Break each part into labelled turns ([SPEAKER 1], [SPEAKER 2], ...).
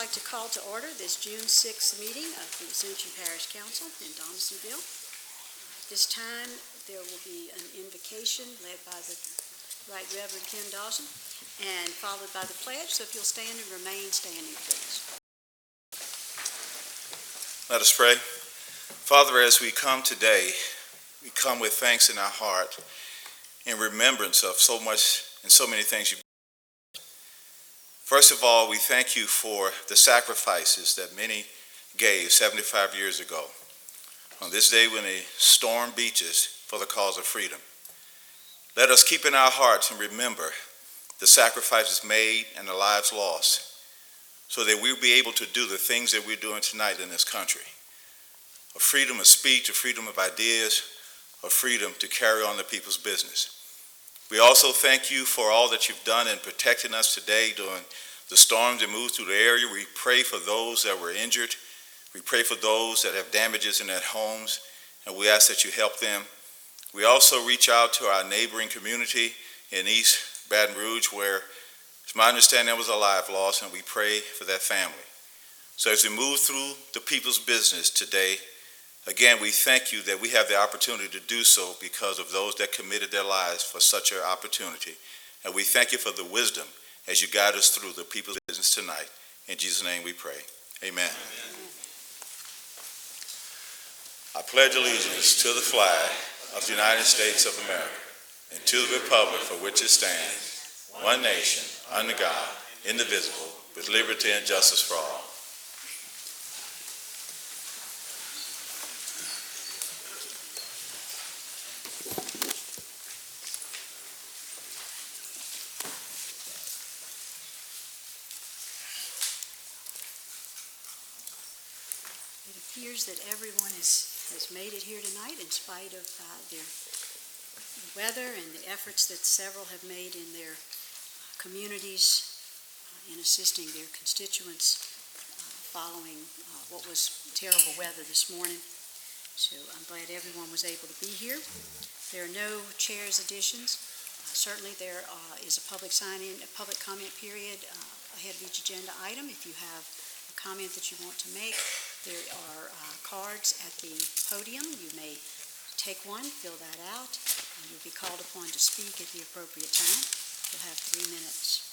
[SPEAKER 1] like to call to order this June 6th meeting of the Ascension Parish Council in Donaldsonville. At this time, there will be an invocation led by the Right Reverend Ken Dawson and followed by the pledge. So if you'll stand and remain standing, please.
[SPEAKER 2] Let us pray. Father, as we come today, we come with thanks in our heart in remembrance of so much and so many things you've done. First of all, we thank you for the sacrifices that many gave 75 years ago on this day when they stormed beaches for the cause of freedom. Let us keep in our hearts and remember the sacrifices made and the lives lost so that we'll be able to do the things that we're doing tonight in this country. A freedom of speech, a freedom of ideas, a freedom to carry on the people's business. We also thank you for all that you've done in protecting us today during the storms that moved through the area. We pray for those that were injured. We pray for those that have damages in their homes, and we ask that you help them. We also reach out to our neighboring community in East Baton Rouge, where it's my understanding there was a life lost, and we pray for that family. So as we move through the people's business today, again, we thank you that we have the opportunity to do so because of those that committed their lives for such an opportunity. And we thank you for the wisdom as you guide us through the people's business tonight. In Jesus' name we pray. Amen. I pledge allegiance to the flag of the United States of America and to the republic for which it stands, one nation, under God, indivisible, with liberty and justice for all.
[SPEAKER 1] It appears that everyone has made it here tonight in spite of the weather and the efforts that several have made in their communities in assisting their constituents following what was terrible weather this morning. So I'm glad everyone was able to be here. There are no chairs additions. Certainly there is a public comment period ahead of each agenda item. If you have a comment that you want to make, there are cards at the podium. You may take one, fill that out, and you'll be called upon to speak at the appropriate time. You'll have 3 minutes.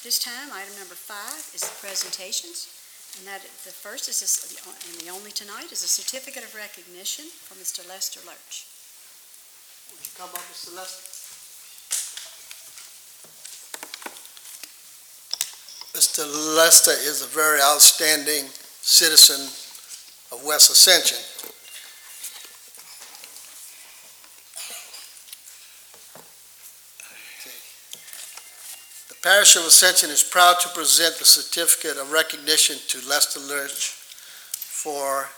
[SPEAKER 1] This time, item number 5 is the presentations, and that the first is and the only tonight is a certificate of recognition from Mr. Lester Lurch.
[SPEAKER 3] Would you come up, Mr. Lester? Mr. Lester is a very outstanding citizen of West Ascension. The Parish of Ascension is proud to present the certificate of recognition to Lester Lurch for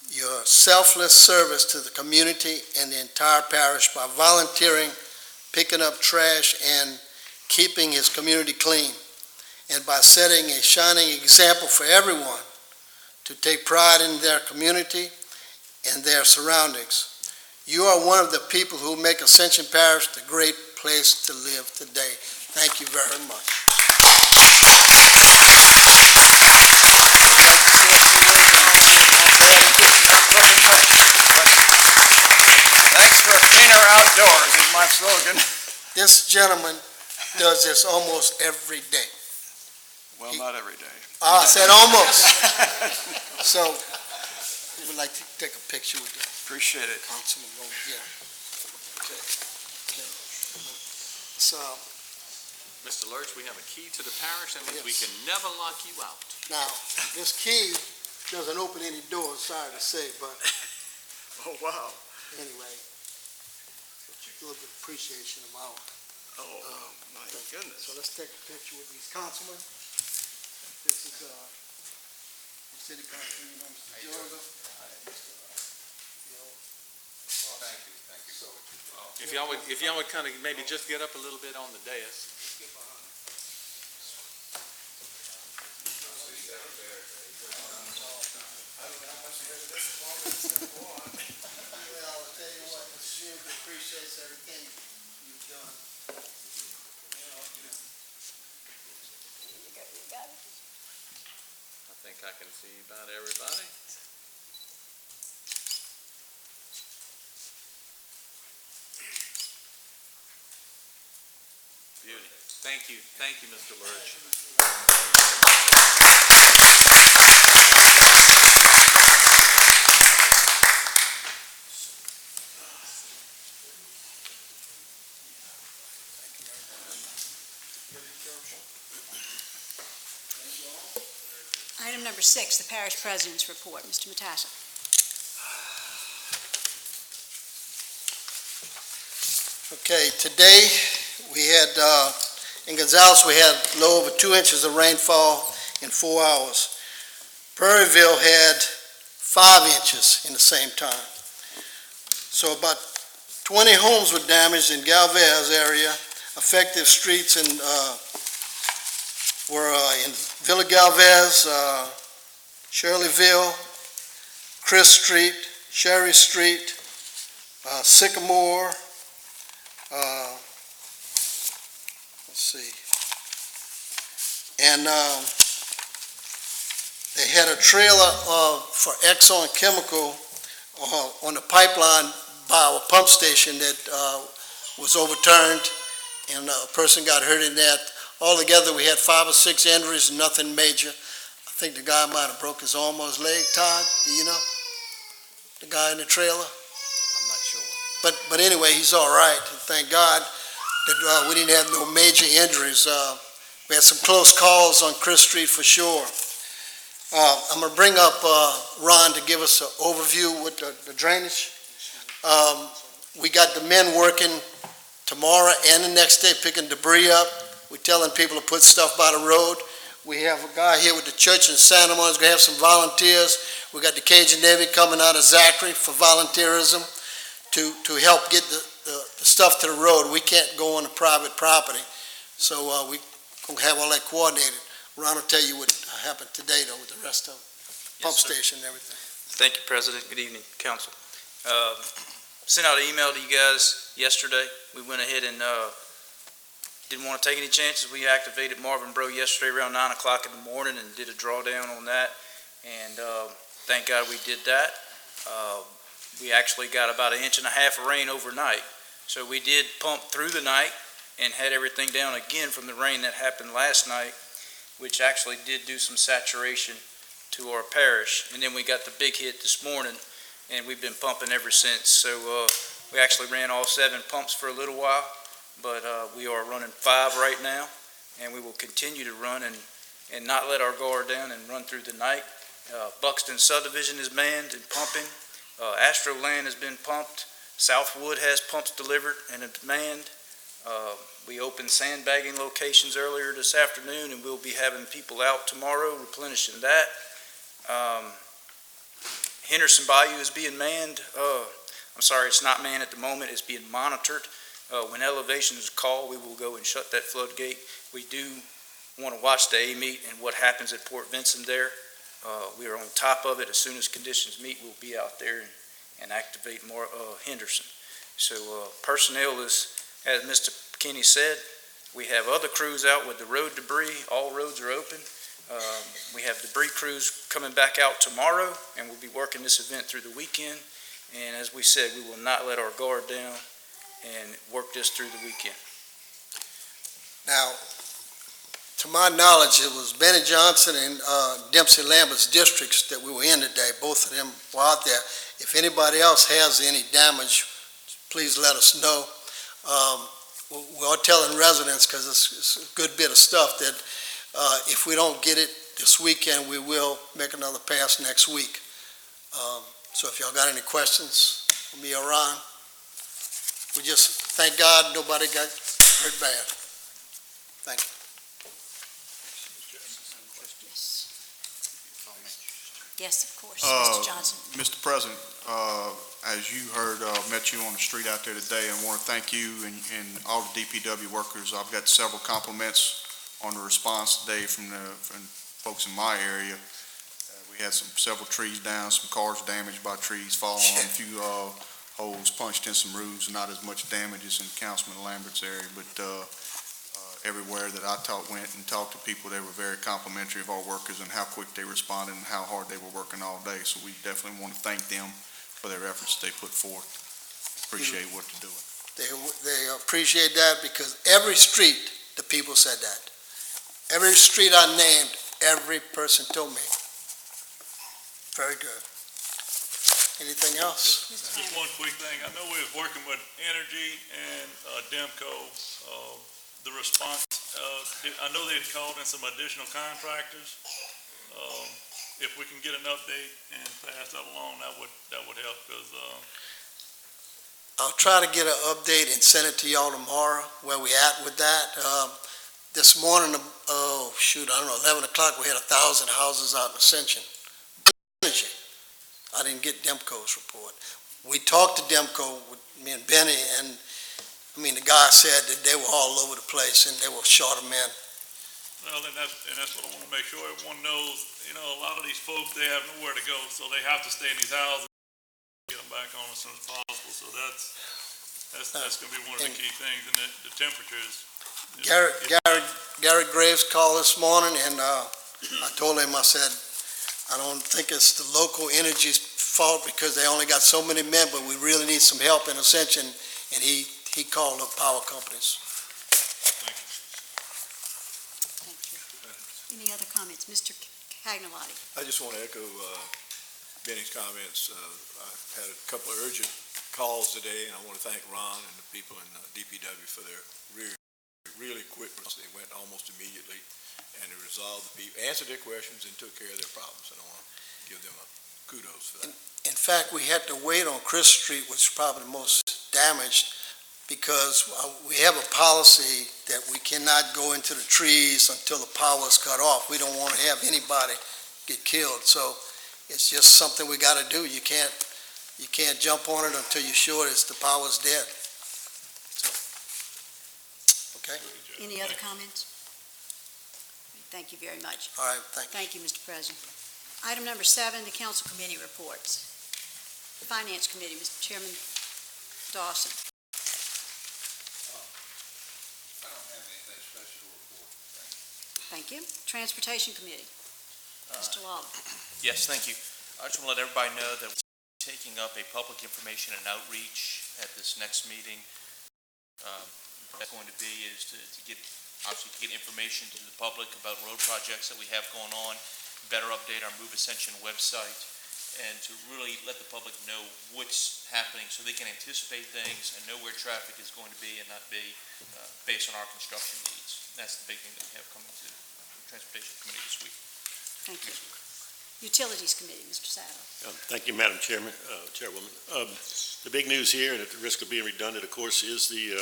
[SPEAKER 3] your selfless service to the community and the entire parish by volunteering, picking up trash, and keeping his community clean, and by setting a shining example for everyone to take pride in their community and their surroundings. You are one of the people who make Ascension Parish the great place to live today. Thank you very much.
[SPEAKER 4] Thanks for cleaner outdoors is my slogan.
[SPEAKER 3] This gentleman does this almost every day.
[SPEAKER 4] Well, not every day.
[SPEAKER 3] I said almost. So, we would like to take a picture with the
[SPEAKER 4] Appreciate it.
[SPEAKER 3] councilman over here. Okay. So,
[SPEAKER 5] Mr. Lurch, we have a key to the parish. That means we can never lock you out.
[SPEAKER 3] now, this key doesn't open any doors, sorry to say, but
[SPEAKER 4] Oh, wow.
[SPEAKER 3] anyway, a little bit of appreciation of our.
[SPEAKER 4] Oh, my goodness.
[SPEAKER 3] So let's take a picture with these councilmen. This is City Councilman, Mr. Jordan.
[SPEAKER 2] Thank you.
[SPEAKER 3] So,
[SPEAKER 5] If y'all would kind of maybe just get up a little bit on the dais.
[SPEAKER 3] well, I'll tell you what, the community appreciates everything you've done.
[SPEAKER 5] I can see about everybody. Beauty. Thank you, Mr. Lurch.
[SPEAKER 1] Item number 6, the Parish President's Report. Mr. Matassa.
[SPEAKER 3] Okay, today we had, in Gonzales, we had a little over 2 inches of rainfall in 4 hours. Prairieville had 5 inches in the same time. So about 20 homes were damaged in Galvez area. Affected streets were in Villa Galvez, Shirleyville, Chris Street, Sherry Street, Sycamore, let's see, and they had a trailer for Exxon Chemical on the pipeline by our pump station that was overturned, and a person got hurt in that. Altogether, we had 5 or 6 injuries, nothing major. I think the guy might have broke his arm or his leg, Todd. Do you know? The guy in the trailer?
[SPEAKER 4] I'm not sure.
[SPEAKER 3] But anyway, he's all right. Thank God that we didn't have no major injuries. We had some close calls on Chris Street for sure. I'm going to bring up Ron to give us an overview with the drainage. We got the men working tomorrow and the next day picking debris up. We're telling people to put stuff by the road. We have a guy here with the church in Santa Monica. We're going to have some volunteers. We got the Cajun Navy coming out of Zachary for volunteerism to help get the stuff to the road. We can't go on the private property. So we're going to have all that coordinated. Ron will tell you what happened today, though, with the rest of the pump station and everything.
[SPEAKER 6] Thank you, President. Good evening, Council. Sent out an email to you guys yesterday. We went ahead and didn't want to take any chances. We activated Marvin Bro yesterday around 9 o'clock in the morning and did a drawdown on that. And thank God we did that. We actually got about 1.5 inches of rain overnight. So we did pump through the night and had everything down again from the rain that happened last night, which actually did do some saturation to our parish. And then we got the big hit this morning, and we've been pumping ever since. So we actually ran all 7 pumps for a little while, but we are running 5 right now, and we will continue to run and not let our guard down and run through the night. Buxton Subdivision is manned and pumping. Astro Land has been pumped. Southwood has pumps delivered and manned. We opened sandbagging locations earlier this afternoon, and we'll be having people out tomorrow replenishing that. Henderson Bayou is being manned. I'm sorry, it's not manned at the moment. It's being monitored. When elevation is called, we will go and shut that floodgate. We do want to watch the A-meet and what happens at Port Vincent there. We are on top of it. As soon as conditions meet, we'll be out there and activate more Henderson. So personnel is, as Mr. Kenny said, we have other crews out with the road debris. All roads are open. We have debris crews coming back out tomorrow, and we'll be working this event through the weekend. And as we said, we will not let our guard down and work this through the weekend.
[SPEAKER 3] Now, to my knowledge, it was Benny Johnson and Dempsey Lambert's districts that we were in today. Both of them were out there. If anybody else has any damage, please let us know. We are telling residents, because it's a good bit of stuff, that if we don't get it this weekend, we will make another pass next week. So if y'all got any questions for me or Ron, we just thank God nobody got hurt bad. Thank you.
[SPEAKER 1] Yes, of course, Mr. Johnson.
[SPEAKER 7] Mr. President, as you heard, met you on the street out there today, and want to thank you and all the DPW workers. I've got several compliments on the response today from folks in my area. We had several trees down, some cars damaged by trees falling on, a few holes punched in some roofs, not as much damage as in Councilman Lambert's area, but everywhere that I went and talked to people, they were very complimentary of our workers and how quick they responded and how hard they were working all day. So we definitely want to thank them for their efforts they put forth. Appreciate what they're doing.
[SPEAKER 3] They appreciate that because every street, the people said that. Every street I named, every person told me. Very good. Anything else?
[SPEAKER 8] Just one quick thing. I know we was working with Energy and Demco. The response, I know they had called in some additional contractors. If we can get an update and pass that along, that would help because
[SPEAKER 3] I'll try to get an update and send it to y'all tomorrow, where we at with that. This morning, I don't know, 11 o'clock, we had 1,000 houses out in Ascension. Energy. I didn't get Demco's report. We talked to Demco, with me and Benny, and the guy said that they were all over the place and they were short of men.
[SPEAKER 8] well, and that's what I want to make sure everyone knows. You know, a lot of these folks, they have nowhere to go, so they have to stay in these houses. Get them back on as soon as possible. So that's going to be one of the key things, and the temperatures.
[SPEAKER 3] Garrett Graves called this morning, and I told him, I said, I don't think it's the local energy's fault because they only got so many men, but we really need some help in Ascension, and he called up power companies.
[SPEAKER 8] Thank you.
[SPEAKER 1] Thank you. Any other comments? Mr. Cagnolati?
[SPEAKER 9] I just want to echo Benny's comments. I had a couple of urgent calls today, and I want to thank Ron and the people in DPW for their really quick response. They went almost immediately, and they resolved the people, answered their questions, and took care of their problems, and I want to give them a kudos for that.
[SPEAKER 3] In fact, we had to wait on Chris Street, which is probably the most damaged, because we have a policy that we cannot go into the trees until the power is cut off. We don't want to have anybody get killed, so it's just something we got to do. You can't jump on it until you're sure the power's dead. So, okay?
[SPEAKER 1] Any other comments? Thank you very much.
[SPEAKER 3] All right, thank you.
[SPEAKER 1] Thank you, Mr. President. Item number 7, the council committee reports. Finance Committee, Mr. Chairman Dawson.
[SPEAKER 9] I don't have anything special to report.
[SPEAKER 1] Thank you. Transportation Committee, Mr. Lawler.
[SPEAKER 10] Yes, thank you. I just want to let everybody know that we're taking up a public information and outreach at this next meeting. That's going to be is to get information to the public about road projects that we have going on, better update our Move Ascension website, and to really let the public know what's happening so they can anticipate things and know where traffic is going to be and not be based on our construction needs. That's the big thing that we have coming to the Transportation Committee this week.
[SPEAKER 1] Thank you. Utilities Committee, Mr. Saddle.
[SPEAKER 11] Thank you, Madam Chairwoman. The big news here, and at the risk of being redundant, of course, is the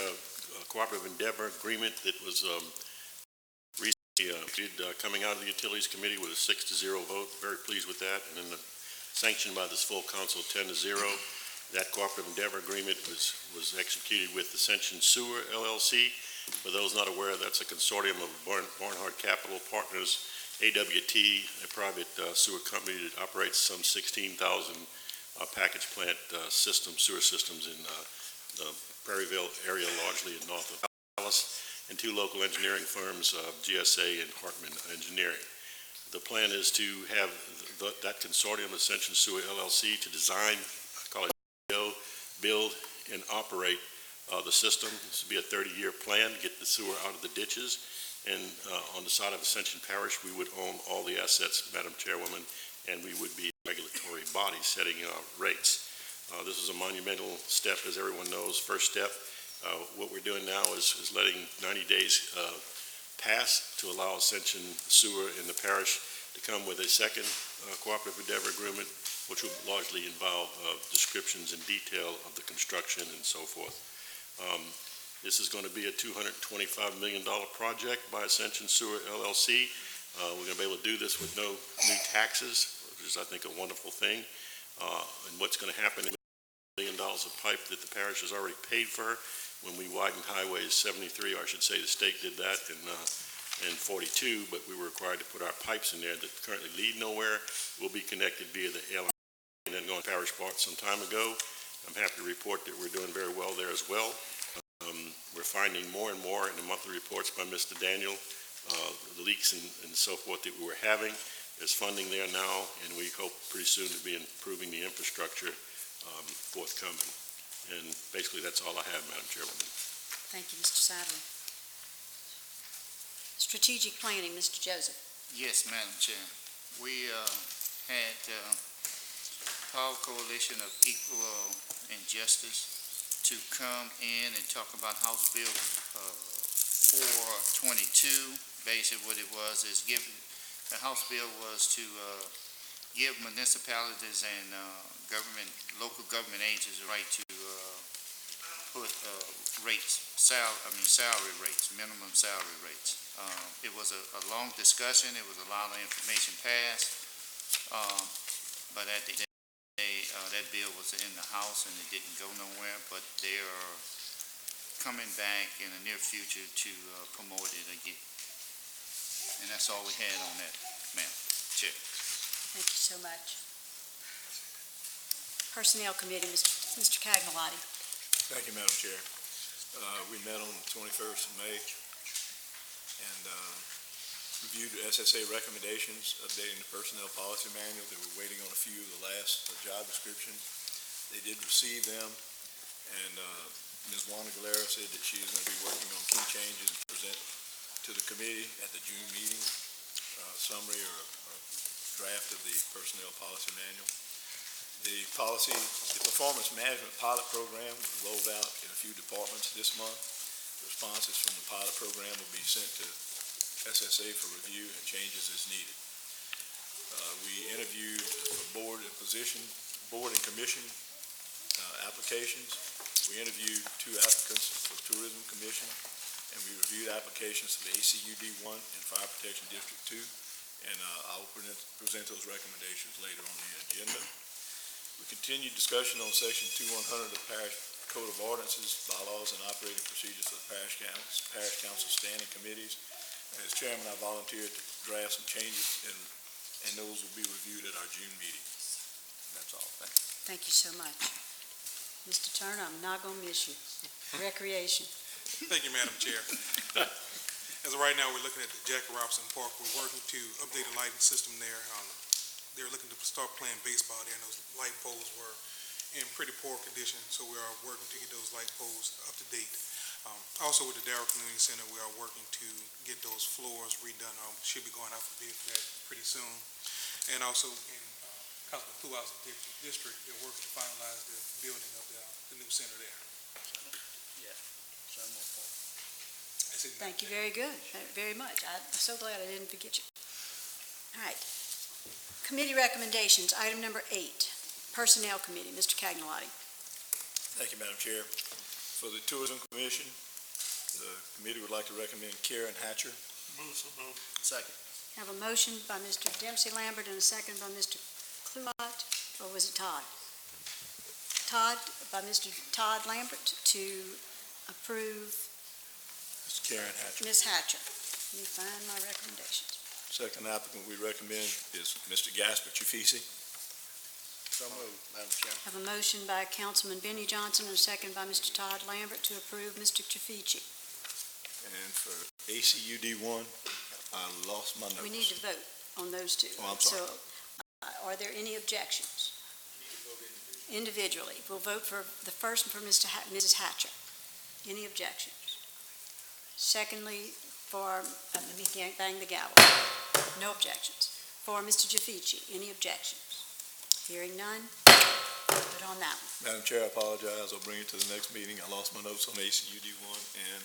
[SPEAKER 11] cooperative endeavor agreement that was recently coming out of the Utilities Committee with a 6-0 vote. Very pleased with that. And then sanctioned by this full council 10-0. That cooperative endeavor agreement was executed with Ascension Sewer LLC. For those not aware, that's a consortium of Barnhart Capital Partners, AWT, a private sewer company that operates some 16,000 package plant sewer systems in the Prairieville area, largely in north of Dallas, and 2 local engineering firms, GSA and Hartman Engineering. The plan is to have that consortium, Ascension Sewer LLC, to design, call it build and operate the system. This will be a 30-year plan to get the sewer out of the ditches. And on the side of Ascension Parish, we would own all the assets, Madam Chairwoman, and we would be a regulatory body setting rates. This is a monumental step, as everyone knows, first step. What we're doing now is letting 90 days pass to allow Ascension Sewer in the parish to come with a second cooperative endeavor agreement, which will largely involve descriptions and detail of the construction and so forth. This is going to be a $225 million project by Ascension Sewer LLC. We're going to be able to do this with no new taxes, which is, I think, a wonderful thing. And what's going to happen is $1 million of pipe that the parish has already paid for. When we widened highways 73, or I should say the state did that in 42, but we were required to put our pipes in there that currently lead nowhere. Will be connected via the LM and then going parish part some time ago. I'm happy to report that we're doing very well there as well. we're finding more and more in the monthly reports by Mr. Daniel, the leaks and so forth that we were having. There's funding there now, and we hope pretty soon to be improving the infrastructure forthcoming. And basically, that's all I have, Madam Chairwoman.
[SPEAKER 1] Thank you, Mr. Satterley. Strategic planning, Mr. Joseph.
[SPEAKER 12] Yes, Madam Chair. We had Power Coalition of Equal and Justice to come in and talk about House Bill 422. Basically what it was is the House bill was to give municipalities and local government agencies the right to put salary rates, minimum salary rates. It was a long discussion. It was a lot of information passed, but at the day, that bill was in the House and it didn't go nowhere. But they are coming back in the near future to promote it again. And that's all we had on that, ma'am. Chair.
[SPEAKER 1] Thank you so much. Personnel Committee, Mr. Cagnolati.
[SPEAKER 9] Thank you, Madam Chair. We met on the 21st of May and reviewed the SSA recommendations updating the personnel policy manual. They were waiting on a few of the last job descriptions. They did receive them, and Ms. Wanda Galera said that she is going to be working on key changes and present to the committee at the June meeting, summary or draft of the personnel policy manual. The performance management pilot program was rolled out in a few departments this month. The responses from the pilot program will be sent to SSA for review and changes as needed. We interviewed for board and commission applications. We interviewed 2 applicants for Tourism Commission, and we reviewed applications for the ACUD 1 and Fire Protection District 2, and I'll present those recommendations later on the agenda. We continued discussion on Section 2100 of the Parish Code of Ordinances, bylaws, and operating procedures for the Parish Council standing committees. As chairman, I volunteered to draft some changes, and those will be reviewed at our June meeting. That's all. Thank you.
[SPEAKER 1] Thank you so much. Mr. Turner, I'm not going to miss you. Recreation.
[SPEAKER 13] Thank you, Madam Chair. As of right now, we're looking at the Jackie Robinson Park. We're working to update the lighting system there. They're looking to start playing baseball there, and those light poles were in pretty poor condition, so we are working to get those light poles up to date. Also with the Darrell Community Center, we are working to get those floors redone. Should be going out for bid for that pretty soon. And also in Councilman Kluwow's district, they're working to finalize the building of the new center there.
[SPEAKER 1] Thank you very good, very much. I'm so glad I didn't forget you. All right. Committee recommendations, item number 8, Personnel Committee, Mr. Cagnolati.
[SPEAKER 9] Thank you, Madam Chair. For the Tourism Commission, the committee would like to recommend Karen Hatcher.
[SPEAKER 8] Move.
[SPEAKER 9] Second.
[SPEAKER 1] Have a motion by Mr. Dempsey Lambert and a second by Mr. Kluwat, or was it Todd? By Mr. Todd Lambert to approve
[SPEAKER 9] Ms. Karen Hatcher.
[SPEAKER 1] Ms. Hatcher. Let me find my recommendations.
[SPEAKER 9] Second applicant we recommend is Mr. Gasper Chifisi.
[SPEAKER 3] So moved, Madam Chair.
[SPEAKER 1] Have a motion by Councilman Benny Johnson and a second by Mr. Todd Lambert to approve Mr. Chafici.
[SPEAKER 9] And for ACUD 1, I lost my notes.
[SPEAKER 1] We need to vote on those two.
[SPEAKER 9] Oh, I'm sorry.
[SPEAKER 1] So, are there any objections? Individually. We'll vote for the first for Mrs. Hatcher. Any objections? Secondly, for, let me bang the gavel. No objections. For Mr. Chafici, any objections? Hearing none, vote on that one.
[SPEAKER 9] Madam Chair, I apologize. I'll bring it to the next meeting. I lost my notes on ACUD 1 and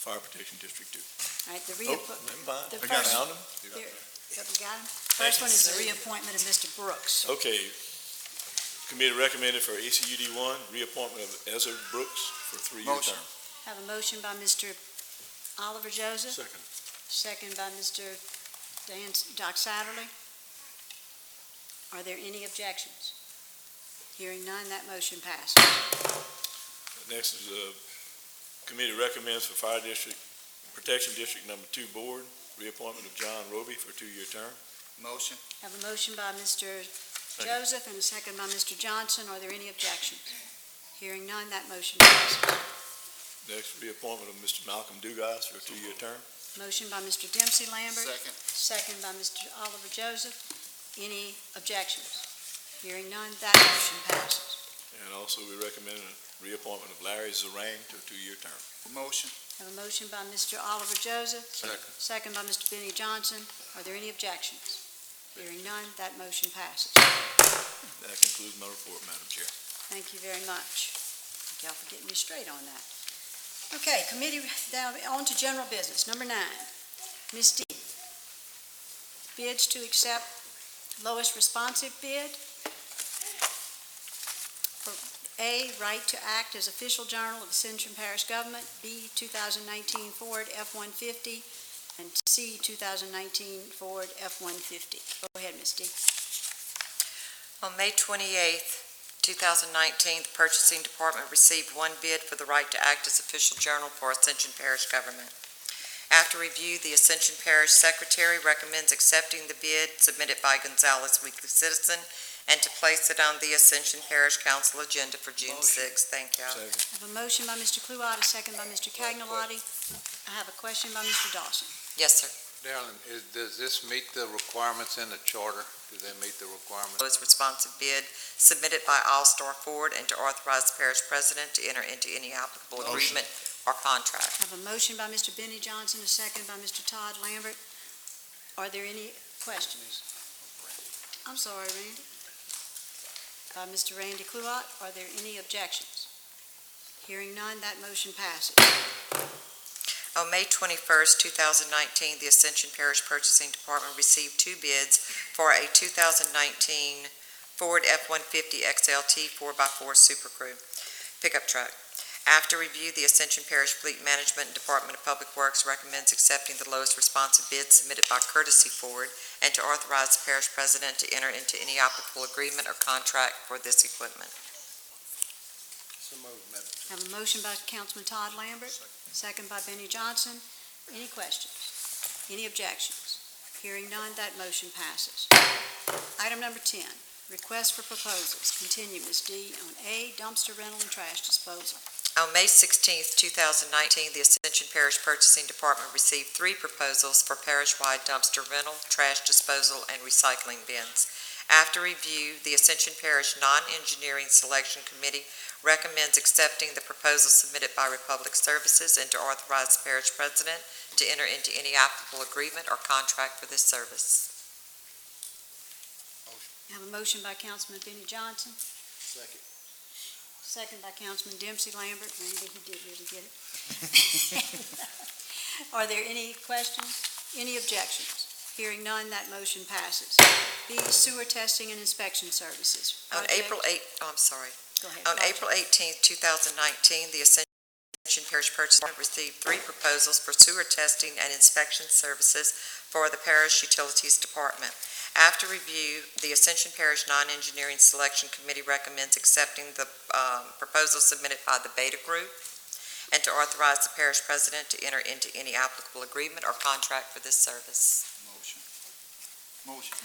[SPEAKER 9] Fire Protection District 2.
[SPEAKER 1] All right, the
[SPEAKER 9] Never
[SPEAKER 1] reappointment.
[SPEAKER 9] mind.
[SPEAKER 1] The
[SPEAKER 9] I got
[SPEAKER 1] first-
[SPEAKER 9] found them.
[SPEAKER 1] You got him? First one is the reappointment of Mr. Brooks.
[SPEAKER 9] Okay. Committee recommended for ACUD 1, reappointment of Ezra Brooks for a 3-year
[SPEAKER 3] Motion.
[SPEAKER 9] term.
[SPEAKER 1] Have a motion by Mr. Oliver Joseph.
[SPEAKER 11] Second.
[SPEAKER 1] Second by Mr. Doc Satterley. Are there any objections? Hearing none, that motion passes.
[SPEAKER 9] Next is committee recommends for Fire District, Protection District Number 2 Board, reappointment of John Roby for a 2-year term.
[SPEAKER 12] Motion.
[SPEAKER 1] Have a motion by Mr. Joseph and a second by Mr. Johnson. Are there any objections? Hearing none, that motion passes.
[SPEAKER 9] Next, reappointment of Mr. Malcolm Dugas for a 2-year term.
[SPEAKER 1] Motion by Mr. Dempsey Lambert.
[SPEAKER 12] Second.
[SPEAKER 1] Second by Mr. Oliver Joseph. Any objections? Hearing none, that motion passes.
[SPEAKER 9] And also, we recommend a reappointment of Larry Zarang to a 2-year term.
[SPEAKER 12] Motion.
[SPEAKER 1] Have a motion by Mr. Oliver Joseph.
[SPEAKER 9] Second.
[SPEAKER 1] Second by Mr. Benny Johnson. Are there any objections? Hearing none, that motion passes.
[SPEAKER 9] That concludes my report, Madam Chair.
[SPEAKER 1] Thank you very much. Thank y'all for getting me straight on that. Okay, committee, now on to general business. Number 9, Ms. D. Bids to accept lowest responsive bid for A, right to act as official journal of Ascension Parish Government, B, 2019 Ford F-150, and C, 2019 Ford F-150. Go ahead, Ms. D.
[SPEAKER 14] On May 28th, 2019, the Purchasing Department received one bid for the right to act as official journal for Ascension Parish Government. After review, the Ascension Parish Secretary recommends accepting the bid submitted by Gonzales Weekly Citizen and to place it on the Ascension Parish Council agenda for June 6th. Thank you.
[SPEAKER 9] Second.
[SPEAKER 1] I have a motion by Mr. Cluott, a second by Mr. Cagnolotti. I have a question by Mr. Dawson.
[SPEAKER 14] Yes, sir.
[SPEAKER 15] Darrell, does this meet the requirements in the charter? Do they meet the requirements?
[SPEAKER 14] Lowest responsive bid submitted by All-Star Ford and to authorize the Parish President to enter into any applicable agreement or contract.
[SPEAKER 1] I have a motion by Mr. Benny Johnson, a second by Mr. Todd Lambert. Are there any questions? I'm sorry, Randy. By Mr. Randy Cluott, are there any objections? Hearing none, that motion passes.
[SPEAKER 14] On May 21st, 2019, the Ascension Parish Purchasing Department received two bids for a 2019 Ford F-150 XLT 4x4 Super Crew pickup truck. After review, the Ascension Parish Fleet Management and Department of Public Works recommends accepting the lowest responsive bid submitted by Courtesy Ford and to authorize the Parish President to enter into any applicable agreement or contract for this equipment.
[SPEAKER 3] So moved, Madam.
[SPEAKER 1] I have a motion by Councilman Todd Lambert, second by Benny Johnson. Any questions? Any objections? Hearing none, that motion passes. Item number 10, request for proposals. Continue, Ms. D, on A, dumpster rental and trash disposal.
[SPEAKER 14] On May 16th, 2019, the Ascension Parish Purchasing Department received three proposals for parish-wide dumpster rental, trash disposal, and recycling bins. After review, the Ascension Parish Non-Engineering Selection Committee recommends accepting the proposal submitted by Republic Services and to authorize the Parish President to enter into any applicable agreement or contract for this service.
[SPEAKER 1] I have a motion by Councilman Benny Johnson,
[SPEAKER 3] Second.
[SPEAKER 1] second by Councilman Dempsey Lambert. Randy, he did really get it. Are there any questions? Any objections? Hearing none, that motion passes. B, sewer testing and inspection services.
[SPEAKER 14] On April 8th,
[SPEAKER 1] Go ahead.
[SPEAKER 14] On April 18th, 2019, the Ascension Parish Purchasing Department received three proposals for sewer testing and inspection services for the Parish Utilities Department. After review, the Ascension Parish Non-Engineering Selection Committee recommends accepting the proposal submitted by the Veto Group and to authorize the Parish President to enter into any applicable agreement or contract for this service.
[SPEAKER 12] Motion.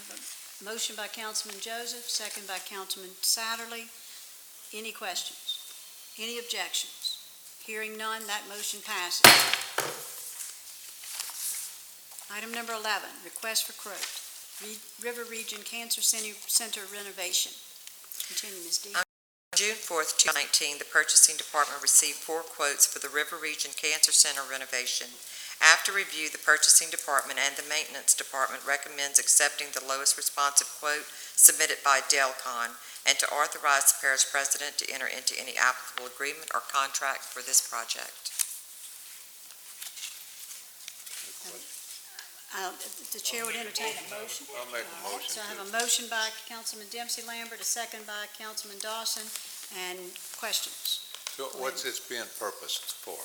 [SPEAKER 1] Motion by Councilman Joseph, second by Councilman Satterley. Any questions? Any objections? Hearing none, that motion passes. Item number 11, request for quote, River Region Cancer Center renovation. Continue, Ms. D.
[SPEAKER 14] On June 4th, 2019, the Purchasing Department received 4 quotes for the River Region Cancer Center renovation. After review, the Purchasing Department and the Maintenance Department recommends accepting the lowest responsive quote submitted by Delcon and to authorize the Parish President to enter into any applicable agreement or contract for this project.
[SPEAKER 1] The chair would entertain a motion.
[SPEAKER 15] I'll make a motion.
[SPEAKER 1] So I have a motion by Councilman Dempsey Lambert, a second by Councilman Dawson, and questions.
[SPEAKER 15] So what's this being purposed for?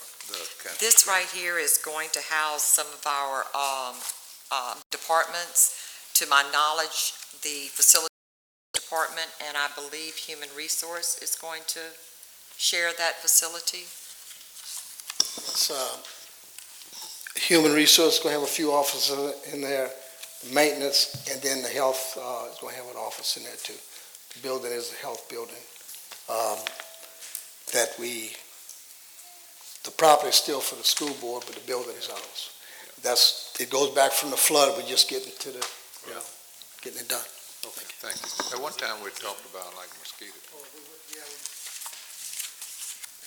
[SPEAKER 14] This right here is going to house some of our departments. To my knowledge, the Facility Department and I believe Human Resource is going to share that facility.
[SPEAKER 3] So, Human Resource is going to have a few offices in there, maintenance, and then the health is going to have an office in there too. The building is a health building that we the property is still for the school board, but the building is ours. It goes back from the flood, we're just getting to the, getting it done.
[SPEAKER 15] Okay, thank you. At one time, we talked about like mosquito.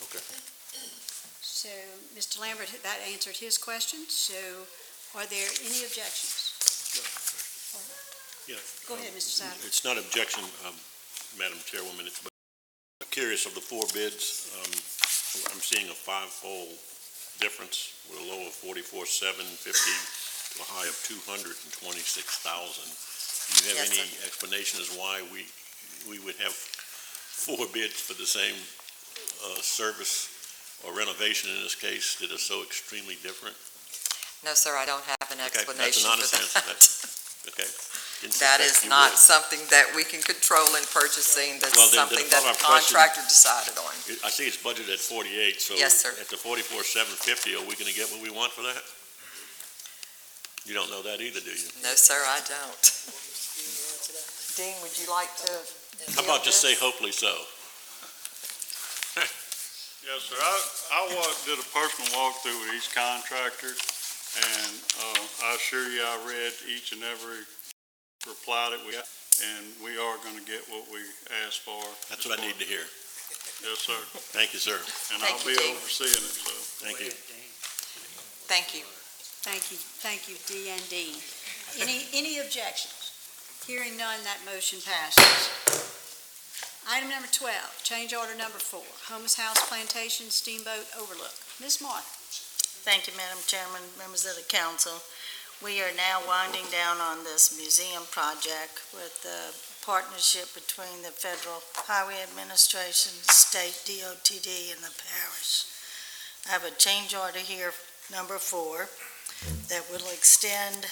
[SPEAKER 15] Okay.
[SPEAKER 1] So, Mr. Lambert, that answered his question. So, are there any objections?
[SPEAKER 11] Yeah.
[SPEAKER 1] Go ahead, Mr. Sadler.
[SPEAKER 11] It's not objection, Madam Chairwoman. I'm curious of the four bids. I'm seeing a five-fold difference with a low of $44,750 to a high of $226,000. Do you have any explanation as why we would have four bids for the same service or renovation in this case that are so extremely different?
[SPEAKER 14] No, sir, I don't have an explanation for
[SPEAKER 11] That's an honest
[SPEAKER 14] that.
[SPEAKER 11] answer. Okay.
[SPEAKER 14] That is not something that we can control in purchasing. That's
[SPEAKER 11] Well, then
[SPEAKER 14] something
[SPEAKER 11] the
[SPEAKER 14] that the
[SPEAKER 11] follow-up question-
[SPEAKER 14] contractor decided on.
[SPEAKER 11] I see it's budgeted at 48, so.
[SPEAKER 14] Yes, sir.
[SPEAKER 11] At the 44,750, are we going to get what we want for that? You don't know that either, do you?
[SPEAKER 14] No, sir, I don't. Dean, would you like to?
[SPEAKER 11] How about just say hopefully so?
[SPEAKER 8] Yes, sir. I did a personal walkthrough with each contractor, and I assure you, I read each and every reply that we have, and we are going to get what we asked for.
[SPEAKER 11] That's what I need to hear.
[SPEAKER 8] Yes, sir.
[SPEAKER 11] Thank you, sir.
[SPEAKER 8] And
[SPEAKER 14] Thank
[SPEAKER 8] I'll
[SPEAKER 14] you,
[SPEAKER 8] be
[SPEAKER 14] Dean.
[SPEAKER 8] overseeing it, so.
[SPEAKER 11] Thank you.
[SPEAKER 14] Thank you.
[SPEAKER 1] Thank you, Dee and Dean. Any objections? Hearing none, that motion passes. Item number 12, change order number 4, Homeless House Plantation Steamboat Overlook. Ms. Martha.
[SPEAKER 16] Thank you, Madam Chairman, members of the council. We are now winding down on this museum project with the partnership between the Federal Highway Administration, State DOTD, and the parish. I have a change order here, number 4, that will extend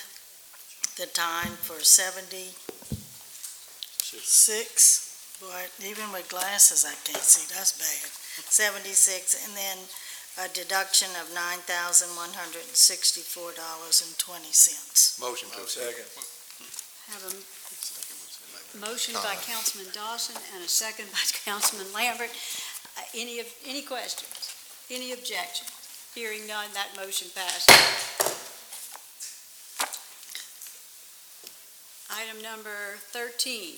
[SPEAKER 16] the time for 76, but even with glasses I can't see, that's bad, 76, and then a deduction of $9,164.20.
[SPEAKER 15] Motion to second.
[SPEAKER 1] Have a motion by Councilman Dawson and a second by Councilman Lambert. Any questions? Any objections? Hearing none, that motion passes. Item number 13,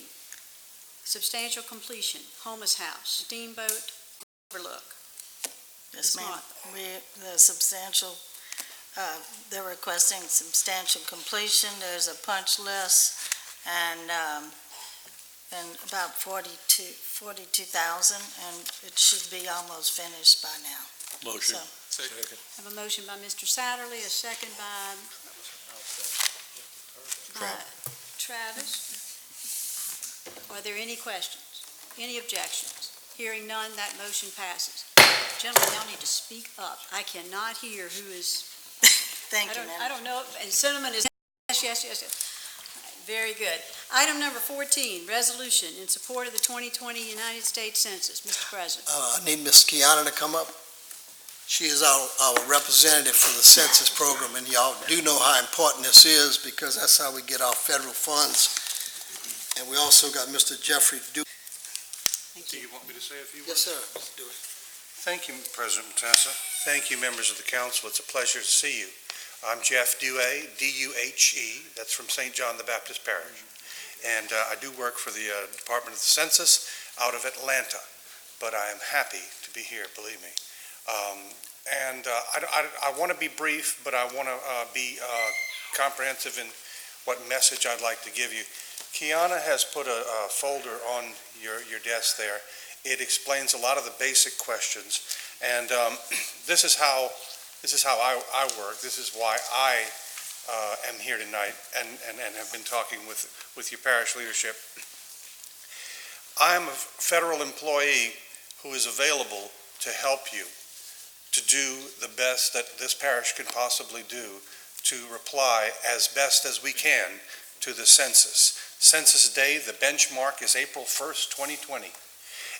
[SPEAKER 1] substantial completion, Homeless House, Steamboat Overlook.
[SPEAKER 16] Yes, ma'am. They're requesting substantial completion. There's a punch list and about 42,000, and it should be almost finished by now.
[SPEAKER 11] Motion.
[SPEAKER 16] So,
[SPEAKER 11] Second.
[SPEAKER 1] I have a motion by Mr. Satterley, a second by Travis. Are there any questions? Any objections? Hearing none, that motion passes. Gentlemen, y'all need to speak up. I cannot hear who is.
[SPEAKER 16] Thank you, ma'am.
[SPEAKER 1] I don't know, and Cinnamon is, yes. Very good. Item number 14, resolution in support of the 2020 United States Census. Mr. President.
[SPEAKER 3] I need Ms. Kiana to come up. She is our representative for the census program, and y'all do know how important this is because that's how we get our federal funds. And we also got Mr. Jeffrey Duke.
[SPEAKER 1] Thank
[SPEAKER 17] Do
[SPEAKER 1] you.
[SPEAKER 17] you want me to say a few
[SPEAKER 3] Yes,
[SPEAKER 17] words?
[SPEAKER 3] sir. Let's do it.
[SPEAKER 17] Thank you, President Matassa. Thank you, members of the council. It's a pleasure to see you. I'm Jeff Duhe, D-U-H-E. That's from St. John the Baptist Parish. And I do work for the Department of the Census out of Atlanta. But I am happy to be here, believe me. I want to be brief, but I want to be comprehensive in what message I'd like to give you. Kiana has put a folder on your desk there. It explains a lot of the basic questions, and this is how I work. This is why I am here tonight and have been talking with your parish leadership. I'm a federal employee who is available to help you to do the best that this parish can possibly do to reply as best as we can to the census. Census Day, the benchmark is April 1st, 2020.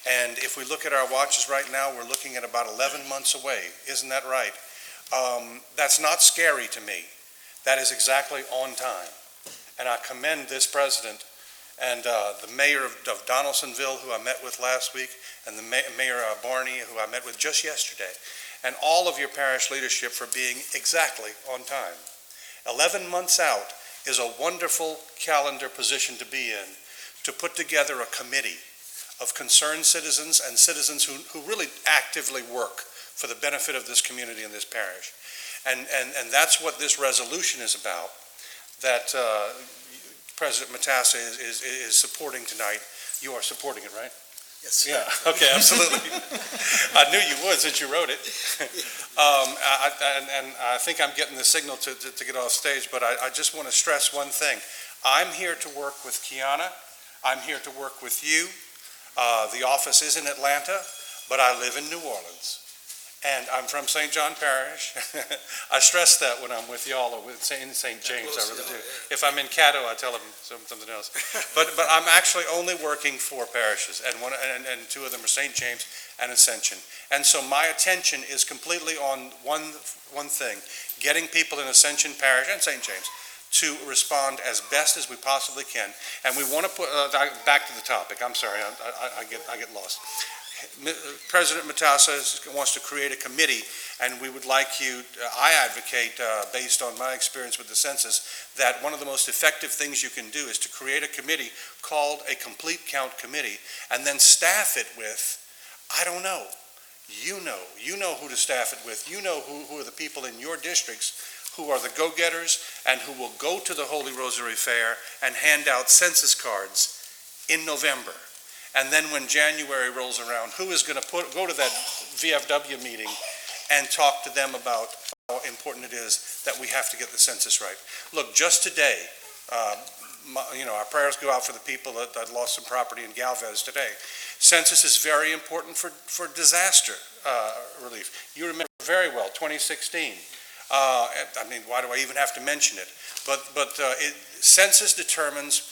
[SPEAKER 17] And if we look at our watches right now, we're looking at about 11 months away. Isn't that right? That's not scary to me. That is exactly on time. And I commend this president and the mayor of Donaldsonville, who I met with last week, and the Mayor Barney, who I met with just yesterday. and all of your parish leadership for being exactly on time. 11 months out is a wonderful calendar position to be in, to put together a committee of concerned citizens and citizens who really actively work for the benefit of this community and this parish. And that's what this resolution is about, that President Matassa is supporting tonight. You are supporting it, right?
[SPEAKER 3] Yes.
[SPEAKER 17] Yeah, okay, absolutely. I knew you would since you wrote it. And I think I'm getting the signal to get off stage, but I just want to stress one thing. I'm here to work with Kiana. I'm here to work with you. The office is in Atlanta, but I live in New Orleans. And I'm from St. John Parish. I stress that when I'm with y'all or in St. James, I really do. If I'm in Caddo, I tell them something else. But I'm actually only working 4 parishes, and 2 of them are St. James and Ascension. And so my attention is completely on one thing, getting people in Ascension Parish and St. James to respond as best as we possibly can. And we want to put, back to the topic, I'm sorry, I get lost. President Matassa wants to create a committee, and we would like you, I advocate, based on my experience with the census, that one of the most effective things you can do is to create a committee called a complete count committee, and then staff it with, I don't know, you know who to staff it with. You know who are the people in your districts who are the go-getters and who will go to the Holy Rosary Fair and hand out census cards in November. And then when January rolls around, who is going to go to that VFW meeting and talk to them about how important it is that we have to get the census right? Look, just today, our prayers go out for the people that lost some property in Galvez today. Census is very important for disaster relief. You remember very well, 2016. Why do I even have to mention it? But census determines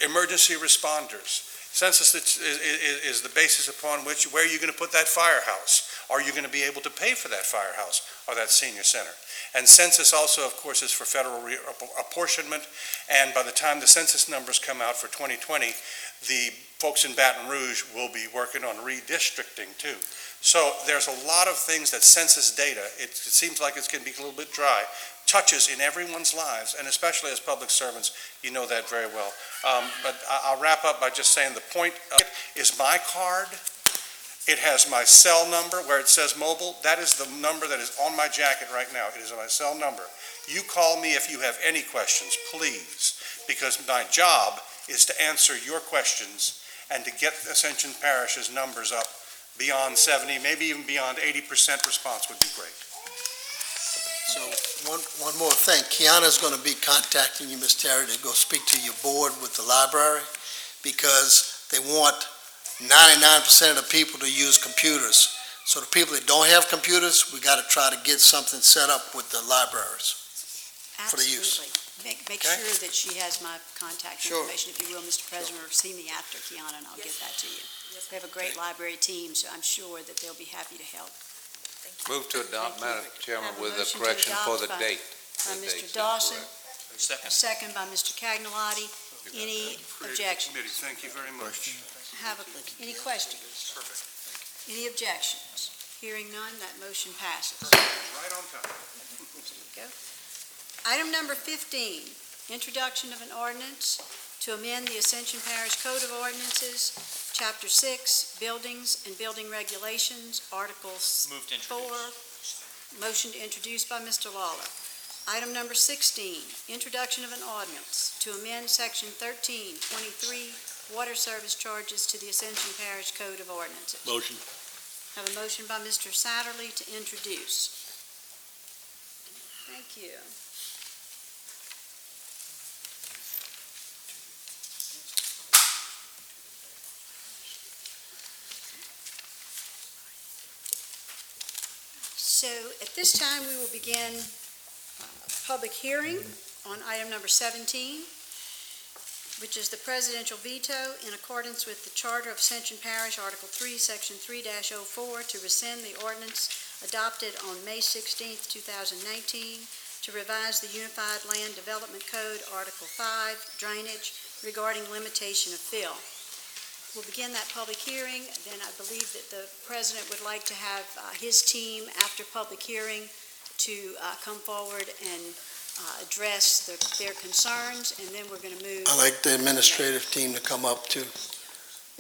[SPEAKER 17] emergency responders. Census is the basis upon which, where are you going to put that firehouse? Are you going to be able to pay for that firehouse or that senior center? And census also, of course, is for federal apportionment. And by the time the census numbers come out for 2020, the folks in Baton Rouge will be working on redistricting too. So there's a lot of things that census data, it seems like it's going to be a little bit dry, touches in everyone's lives, and especially as public servants, you know that very well. But I'll wrap up by just saying the point of it is my card. It has my cell number where it says mobile. That is the number that is on my jacket right now. It is my cell number. You call me if you have any questions, please, because my job is to answer your questions and to get Ascension Parish's numbers up beyond 70, maybe even beyond 80% response would be great.
[SPEAKER 3] So one more thing, Kiana's going to be contacting you, Ms. Terry, to go speak to your board with the library because they want 99% of the people to use computers. So the people that don't have computers, we got to try to get something set up with the libraries for the use.
[SPEAKER 1] Absolutely. Make sure that she has my contact information, if you will, Mr. President, or see me after, Kiana, and I'll get that to you. We have a great library team, so I'm sure that they'll be happy to help.
[SPEAKER 15] Move to adopt, Madam Chairman,
[SPEAKER 1] Have a
[SPEAKER 15] with a
[SPEAKER 1] motion to
[SPEAKER 15] correction for the
[SPEAKER 1] adopt
[SPEAKER 15] date.
[SPEAKER 1] By
[SPEAKER 15] The
[SPEAKER 1] Mr.
[SPEAKER 15] date's
[SPEAKER 1] Dawson,
[SPEAKER 15] incorrect.
[SPEAKER 1] a second by Mr. Cagnolotti. Any objections?
[SPEAKER 17] Thank you very much.
[SPEAKER 1] Any questions? Any objections? Hearing none, that motion passes.
[SPEAKER 17] Right on time.
[SPEAKER 1] There you go. Item number 15, introduction of an ordinance to amend the Ascension Parish Code of Ordinances, Chapter 6, Buildings and Building Regulations, Articles
[SPEAKER 10] Move to
[SPEAKER 1] 4.
[SPEAKER 10] introduce.
[SPEAKER 1] Motion to introduce by Mr. Lawler. Item number 16, introduction of an ordinance to amend Section 1323, water service charges to the Ascension Parish Code of Ordinances.
[SPEAKER 11] Motion.
[SPEAKER 1] Have a motion by Mr. Satterley to introduce. Thank you. So at this time, we will begin public hearing on item number 17, which is the presidential veto in accordance with the Charter of Ascension Parish, Article 3, Section 3-04, to rescind the ordinance adopted on May 16, 2019, to revise the Unified Land Development Code, Article 5, drainage, regarding limitation of fill. we'll begin that public hearing. Then I believe that the president would like to have his team, after public hearing, to come forward and address their concerns, and then we're going to move.
[SPEAKER 3] I'd like the administrative team to come up too.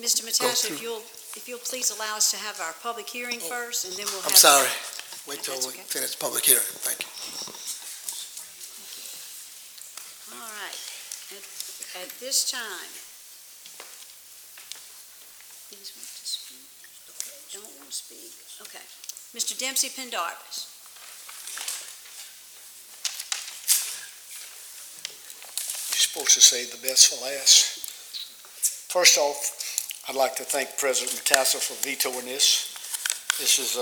[SPEAKER 1] Mr. Matasha, if you'll please allow us to have our public hearing first, and then we'll have...
[SPEAKER 3] I'm sorry. Wait till
[SPEAKER 1] That's
[SPEAKER 3] we
[SPEAKER 1] okay.
[SPEAKER 3] finish the public hearing. Thank you.
[SPEAKER 1] All right. At this time, these want to speak? Okay, don't want to speak. Okay. Mr. Dempsey Pendarvis.
[SPEAKER 18] You're supposed to say the best for last. First off, I'd like to thank President Matassa for vetoing this. This is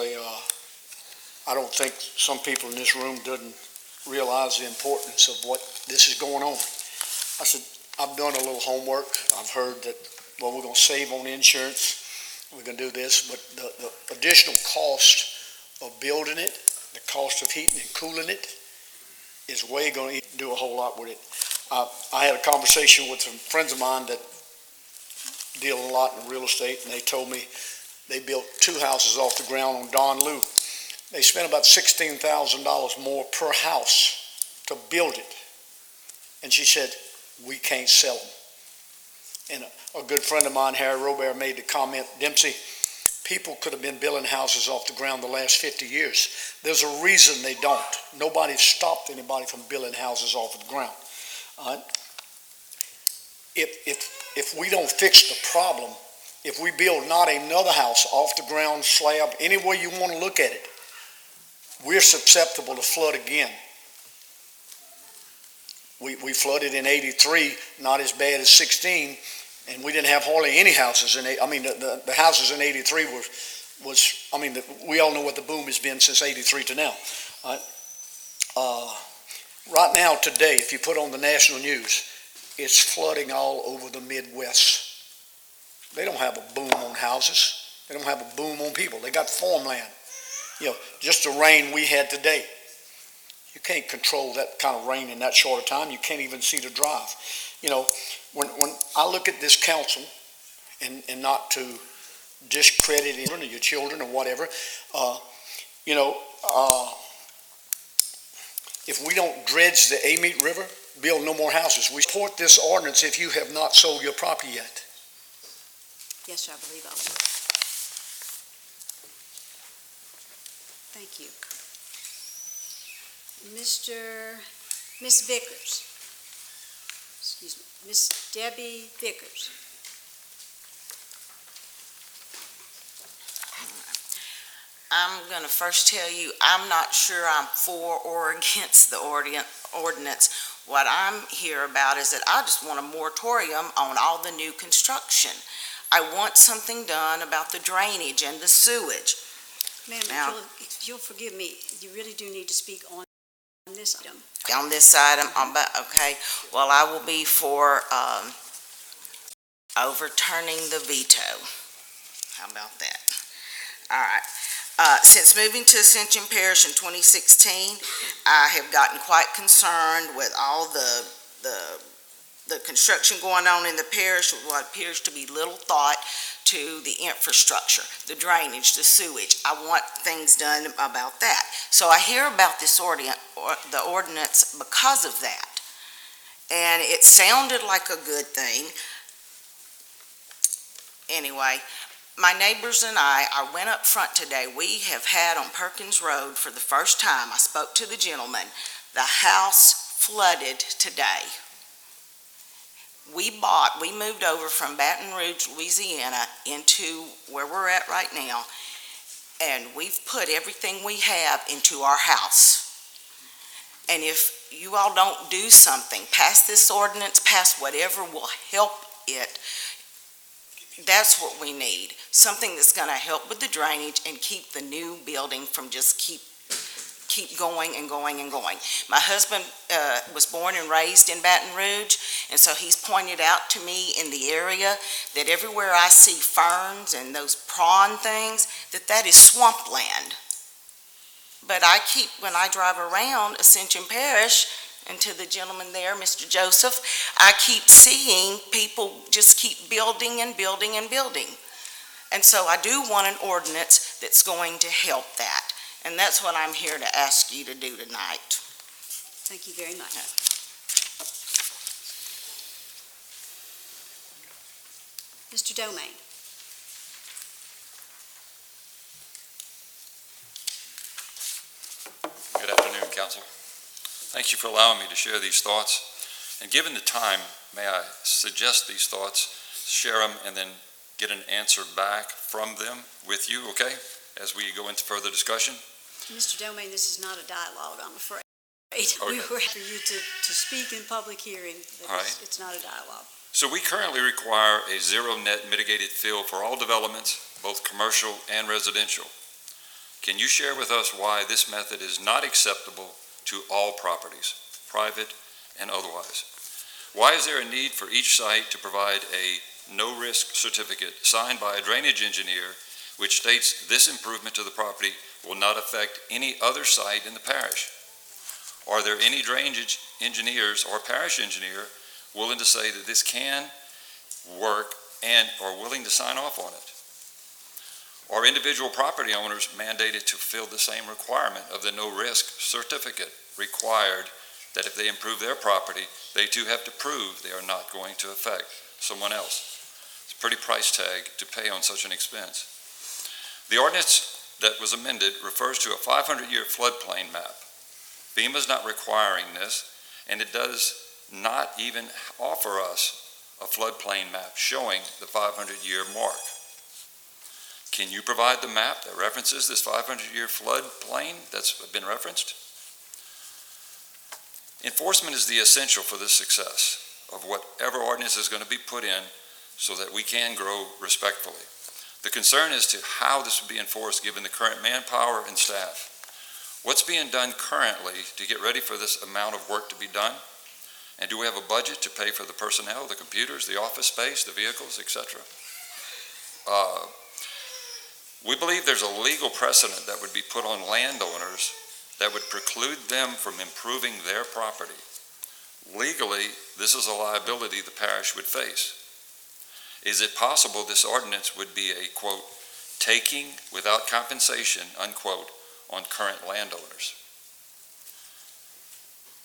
[SPEAKER 18] I don't think some people in this room didn't realize the importance of what this is going on. I said, I've done a little homework. I've heard that, well, we're going to save on insurance. We're going to do this, but the additional cost of building it, the cost of heating and cooling it, is way going to do a whole lot with it. I had a conversation with some friends of mine that deal a lot in real estate, and they told me they built 2 houses off the ground on Don Lou. They spent about $16,000 more per house to build it. And she said, we can't sell them. And a good friend of mine, Harry Robert, made the comment, Dempsey, people could have been building houses off the ground the last 50 years. There's a reason they don't. Nobody stopped anybody from building houses off the ground. If we don't fix the problem, if we build not another house off the ground, slab, any way you want to look at it, we're susceptible to flood again. We flooded in 83, not as bad as 16, and we didn't have hardly any houses in, the houses in 83 we all know what the boom has been since 83 to now. Right now, today, if you put on the national news, it's flooding all over the Midwest. They don't have a boom on houses. They don't have a boom on people. They got farmland. Just the rain we had today. You can't control that kind of rain in that short a time. You can't even see the drive. When I look at this council, and not to discredit your children or whatever, if we don't dredge the Amite River, build no more houses. We support this ordinance if you have not sold your property yet.
[SPEAKER 1] Yes, sir, I believe I will. Thank you. Miss Vickers. Excuse me, Miss Debbie Vickers.
[SPEAKER 19] I'm going to first tell you, I'm not sure I'm for or against the ordinance. What I'm here about is that I just want a moratorium on all the new construction. I want something done about the drainage and the sewage.
[SPEAKER 1] Ma'am, if you'll forgive me, you really do need to speak on this item.
[SPEAKER 19] On this item, okay, well, I will be for overturning the veto. How about that? All right. Since moving to Ascension Parish in 2016, I have gotten quite concerned with all the construction going on in the parish, with what appears to be little thought to the infrastructure, the drainage, the sewage. I want things done about that. So I hear about this the ordinance because of that. And it sounded like a good thing. Anyway, my neighbors and I went up front today. We have had on Perkins Road for the first time, I spoke to the gentleman, the house flooded today. We moved over from Baton Rouge, Louisiana into where we're at right now, and we've put everything we have into our house. And if you all don't do something, pass this ordinance, pass whatever will help it, that's what we need. Something that's going to help with the drainage and keep the new building from just keep going and going and going. My husband was born and raised in Baton Rouge, and so he's pointed out to me in the area that everywhere I see ferns and those prawn things, that is swampland. But when I drive around Ascension Parish, and to the gentleman there, Mr. Joseph, I keep seeing people just keep building and building and building. And so I do want an ordinance that's going to help that. And that's what I'm here to ask you to do tonight.
[SPEAKER 1] Thank you very much. Mr. Domain.
[SPEAKER 20] Good afternoon, Council. Thank you for allowing me to share these thoughts. And given the time, may I suggest these thoughts, share them, and then get an answer back from them with you, okay, as we go into further discussion?
[SPEAKER 1] Mr. Domain, this is not a dialogue, I'm afraid.
[SPEAKER 20] Okay.
[SPEAKER 1] We were for you to speak in public hearing, but
[SPEAKER 20] All right.
[SPEAKER 1] it's not a dialogue.
[SPEAKER 20] So we currently require a zero net mitigated fill for all developments, both commercial and residential. Can you share with us why this method is not acceptable to all properties, private and otherwise? Why is there a need for each site to provide a no-risk certificate signed by a drainage engineer which states this improvement to the property will not affect any other site in the parish? Are there any drainage engineers or parish engineer willing to say that this can work and are willing to sign off on it? Are individual property owners mandated to fill the same requirement of the no-risk certificate required that if they improve their property, they too have to prove they are not going to affect someone else? It's a pretty price tag to pay on such an expense. The ordinance that was amended refers to a 500-year floodplain map. FEMA's not requiring this, and it does not even offer us a floodplain map showing the 500-year mark. Can you provide the map that references this 500-year floodplain that's been referenced? Enforcement is the essential for the success of whatever ordinance is going to be put in so that we can grow respectfully. The concern is to how this will be enforced given the current manpower and staff. What's being done currently to get ready for this amount of work to be done? And do we have a budget to pay for the personnel, the computers, the office space, the vehicles, etc.? We believe there's a legal precedent that would be put on landowners that would preclude them from improving their property. Legally, this is a liability the parish would face. Is it possible this ordinance would be a, quote, taking without compensation, unquote, on current landowners?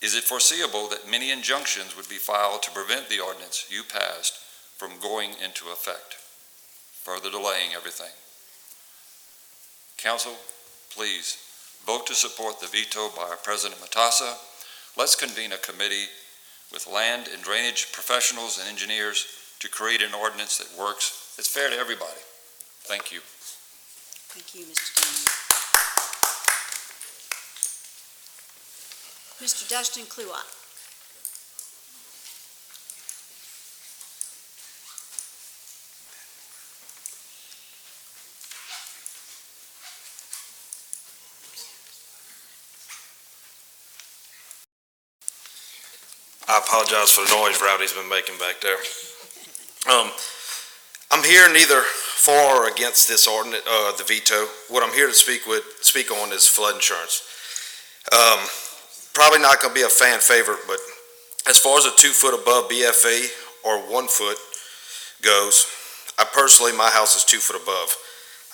[SPEAKER 20] Is it foreseeable that many injunctions would be filed to prevent the ordinance you passed from going into effect, further delaying everything? Council, please vote to support the veto by our President Matassa. Let's convene a committee with land and drainage professionals and engineers to create an ordinance that works, that's fair to everybody. Thank you.
[SPEAKER 1] Thank you, Mr. Donovan. Mr. Dustin Kluwat.
[SPEAKER 21] I apologize for the noise Rowdy's been making back there. I'm here neither for or against this ordinance, the veto. What I'm here to speak on is flood insurance. Probably not going to be a fan favorite, but as far as a 2 foot above BFE or 1 foot goes, my house is 2 foot above.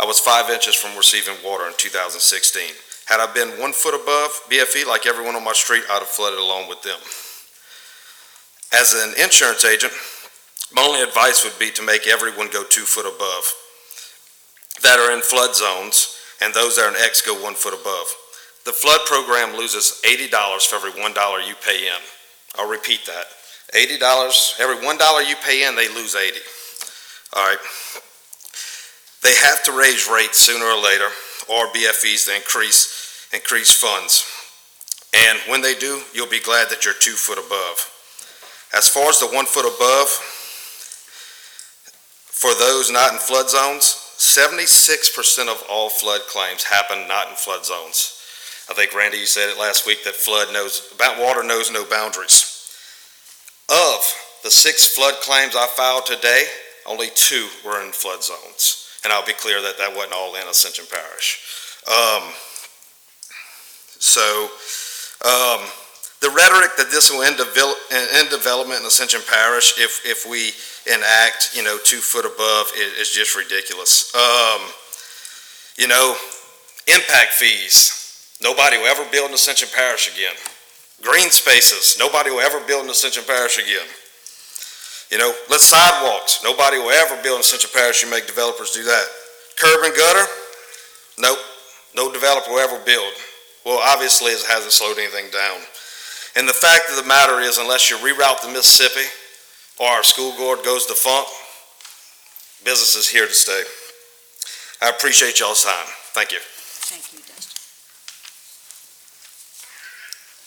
[SPEAKER 21] I was 5 inches from receiving water in 2016. Had I been 1 foot above BFE like everyone on my street, I'd have flooded along with them. As an insurance agent, my only advice would be to make everyone go 2 foot above that are in flood zones, and those that are in X go 1 foot above. The flood program loses $80 for every $1 you pay in. I'll repeat that. $80, every $1 you pay in, they lose 80. All right. They have to raise rates sooner or later, or BFEs to increase funds. And when they do, you'll be glad that you're 2 foot above. As far as the 1 foot above, for those not in flood zones, 76% of all flood claims happen not in flood zones. I think, Randy, you said it last week that water knows no boundaries. Of the 6 flood claims I filed today, only 2 were in flood zones. And I'll be clear that that wasn't all in Ascension Parish. The rhetoric that this will end development in Ascension Parish if we enact, 2 foot above is just ridiculous. Impact fees, nobody will ever build in Ascension Parish again. Green spaces, nobody will ever build in Ascension Parish again. Let's sidewalks, nobody will ever build in Ascension Parish. You make developers do that. Curb and gutter, nope, no developer will ever build. Well, obviously it hasn't slowed anything down. And the fact of the matter is, unless you reroute the Mississippi or our school board goes defunct, business is here to stay. I appreciate y'all's time. Thank you.
[SPEAKER 1] Thank you, Dustin.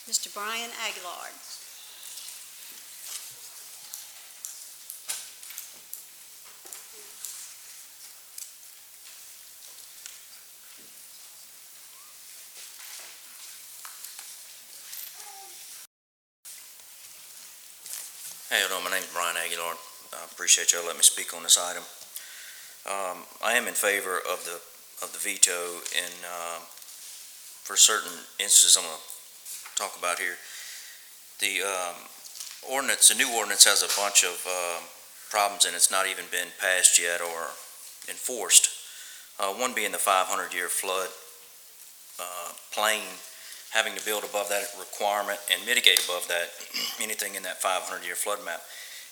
[SPEAKER 1] Mr. Brian Aguilar.
[SPEAKER 2] Hey, my name is Brian Aguilar. I appreciate y'all letting me speak on this item. I am in favor of the veto for certain instances I'm going to talk about here. The new ordinance has a bunch of problems, and it's not even been passed yet or enforced. One being the 500-year flood plain, having to build above that requirement and mitigate above that anything in that 500-year flood map.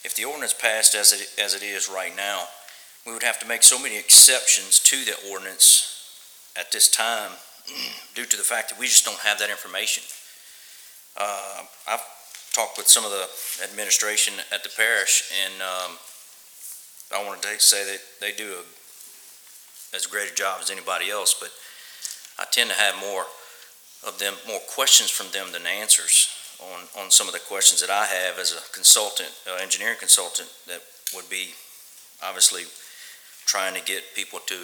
[SPEAKER 2] If the ordinance passed as it is right now, we would have to make so many exceptions to the ordinance at this time due to the fact that we just don't have that information. I've talked with some of the administration at the parish, and I want to say that they do as great a job as anybody else, but I tend to have more questions from them than answers on some of the questions that I have as a consultant, engineering consultant, that would be obviously trying to get people to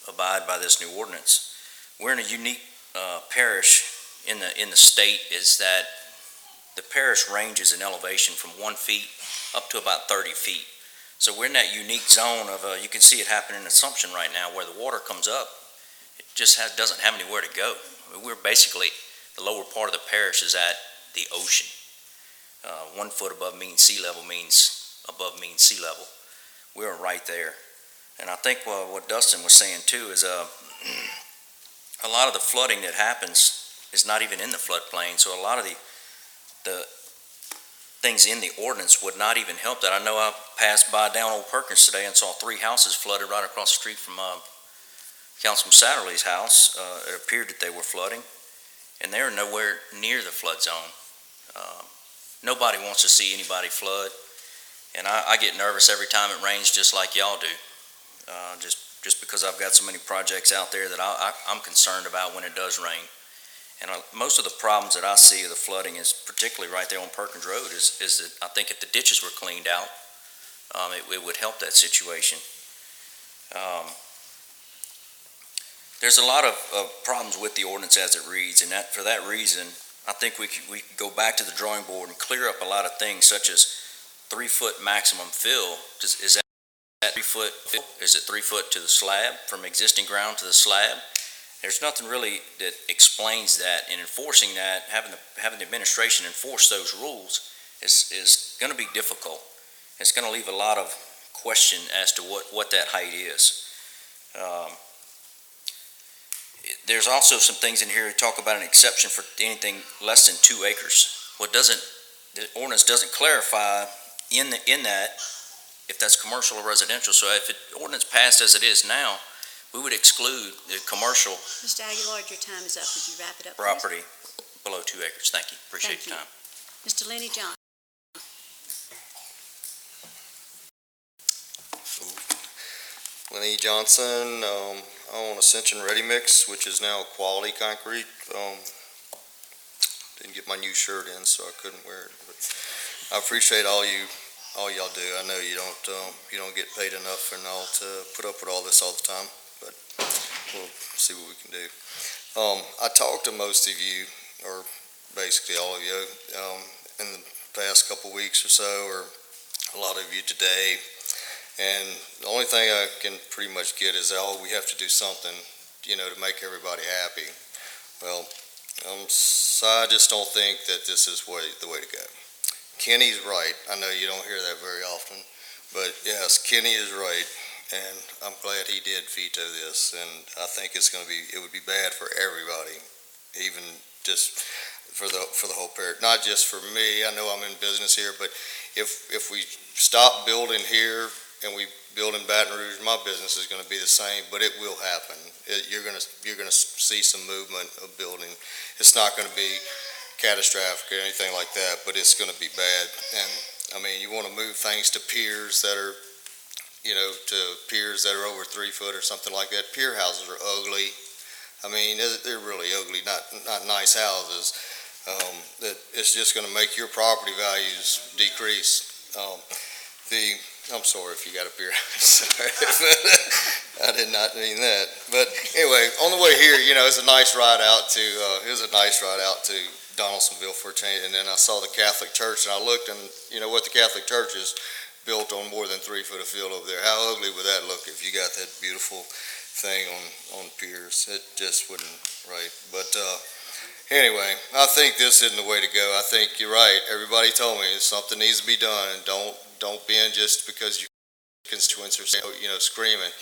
[SPEAKER 2] abide by this new ordinance. We're in a unique parish in the state, is that the parish ranges in elevation from 1 feet up to about 30 feet. So we're in that unique zone of, you can see it happening in Assumption right now, where the water comes up. It just doesn't have anywhere to go. I mean, we're basically, the lower part of the parish is at the ocean. 1 foot above mean sea level means above mean sea level. We're right there. And I think what Dustin was saying too is a lot of the flooding that happens is not even in the floodplain, so a lot of the things in the ordinance would not even help that. I know I passed by down Old Perkins today and saw 3 houses flooded right across the street from Councilman Satterley's house. It appeared that they were flooding, and they're nowhere near the flood zone. Nobody wants to see anybody flood, and I get nervous every time it rains, just like y'all do. Just because I've got so many projects out there that I'm concerned about when it does rain. And most of the problems that I see of the flooding is particularly right there on Perkins Road is that I think if the ditches were cleaned out, it would help that situation. There's a lot of problems with the ordinance as it reads, and for that reason, I think we could go back to the drawing board and clear up a lot of things, such as 3 foot maximum fill. Is that 3 foot fill? Is it 3 foot to the slab, from existing ground to the slab? There's nothing really that explains that, and enforcing that, having the administration enforce those rules is going to be difficult. It's going to leave a lot of question as to what that height is. There's also some things in here that talk about an exception for anything less than 2 acres. The ordinance doesn't clarify in that if that's commercial or residential. So if the ordinance passed as it is now, we would exclude the commercial.
[SPEAKER 1] Mr. Aguilar, your time is up. Would you wrap it up, please?
[SPEAKER 2] Property below 2 acres. Thank you. Appreciate your time.
[SPEAKER 1] Mr. Lenny Johnson.
[SPEAKER 22] Lenny Johnson, I own Ascension Ready Mix, which is now Quality Concrete. Didn't get my new shirt in, so I couldn't wear it. But I appreciate all y'all do. I know you don't get paid enough and all to put up with all this all the time, but we'll see what we can do. I talked to most of you, or basically all of you, in the past couple weeks or so, or a lot of you today. And the only thing I can pretty much get is, we have to do something, to make everybody happy. Well,
[SPEAKER 21] So I just don't think that this is the way to go. Kenny's right. I know you don't hear that very often, but yes, Kenny is right, and I'm glad he did veto this, and I think it would be bad for everybody, even just for the whole parish, not just for me. I know I'm in business here, but if we stop building here and we build in Baton Rouge, my business is going to be the same, but it will happen. You're going to see some movement of building. It's not going to be catastrophic or anything like that, but it's going to be bad. And I mean, you want to move things to piers that are, to piers that are over 3 foot or something like that. Pier houses are ugly. I mean, they're really ugly, not nice houses. That it's just going to make your property values decrease. I'm sorry if you got a pier house. I did not mean that. But anyway, on the way here, it's a nice ride out to Donaldsonville for a change. And then I saw the Catholic Church, and I looked, and what the Catholic Church is built on more than 3 foot of field over there. How ugly would that look if you got that beautiful thing on piers? It just wouldn't, right? But anyway, I think this isn't the way to go. I think you're right. Everybody told me something needs to be done, and don't bend just because your constituents are screaming.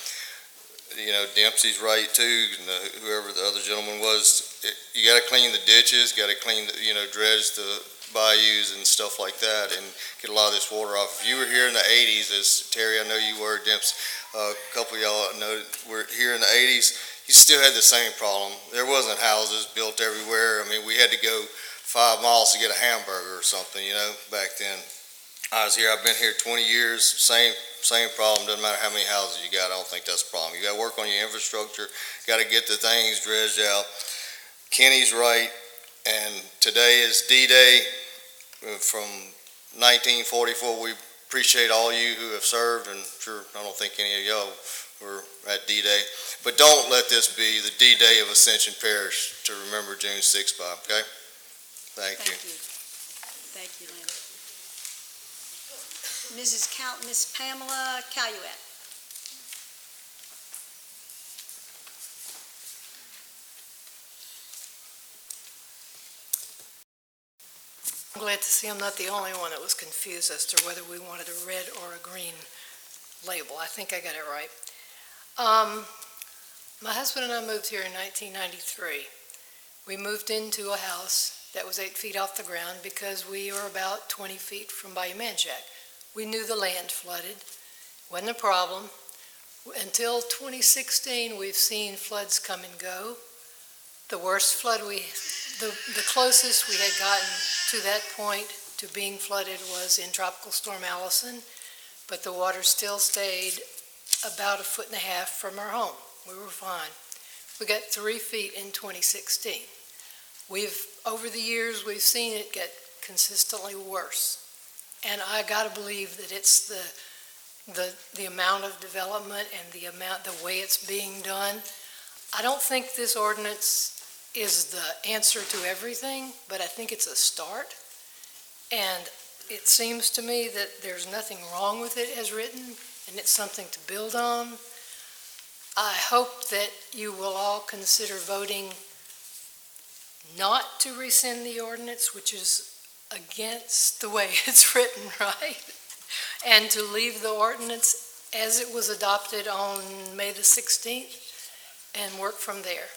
[SPEAKER 21] Dempsey's right too, and whoever the other gentleman was. You got to clean the ditches, got to clean dredge the bayous and stuff like that, and get a lot of this water off. If you were here in the 80s, as Terry, I know you were, Dempsey, a couple of y'all know were here in the 80s, you still had the same problem. There wasn't houses built everywhere. I mean, we had to go 5 miles to get a hamburger or something, back then. I was here, I've been here 20 years, same problem, doesn't matter how many houses you got, I don't think that's a problem. You gotta work on your infrastructure, gotta get the things dredged out. Kenny's right, and today is D-Day from 1944. We appreciate all you who have served, and sure, I don't think any of y'all were at D-Day. But don't let this be the D-Day of Ascension Parish to remember June 6th by, okay? Thank you.
[SPEAKER 1] Thank you, Lynn. Miss Pamela Caluette.
[SPEAKER 4] I'm glad to see I'm not the only one that was confused as to whether we wanted a red or a green label. I think I got it right. My husband and I moved here in 1993. We moved into a house that was 8 feet off the ground because we were about 20 feet from Bayou Manchac. We knew the land flooded. Wasn't a problem. Until 2016, we've seen floods come and go. The worst flood the closest we had gotten to that point to being flooded was in Tropical Storm Allison, but the water still stayed about 1.5 feet from our home. We were fine. We got 3 feet in 2016. Over the years, we've seen it get consistently worse. And I gotta believe that it's the amount of development and the way it's being done. I don't think this ordinance is the answer to everything, but I think it's a start. And it seems to me that there's nothing wrong with it as written, and it's something to build on. I hope that you will all consider voting not to rescind the ordinance, which is against the way it's written, right? And to leave the ordinance as it was adopted on May the 16th and work from there.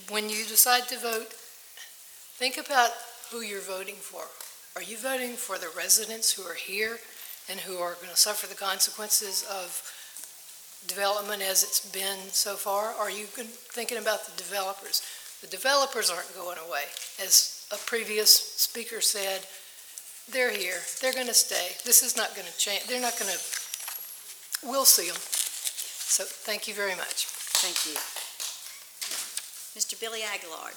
[SPEAKER 4] When you decide to vote, think about who you're voting for. Are you voting for the residents who are here and who are going to suffer the consequences of development as it's been so far? Or are you thinking about the developers? The developers aren't going away. As a previous speaker said, they're here. They're going to stay. This is not going to change. They're not going to, we'll see them. So thank you very much.
[SPEAKER 1] Thank you. Mr. Billy Aguilar.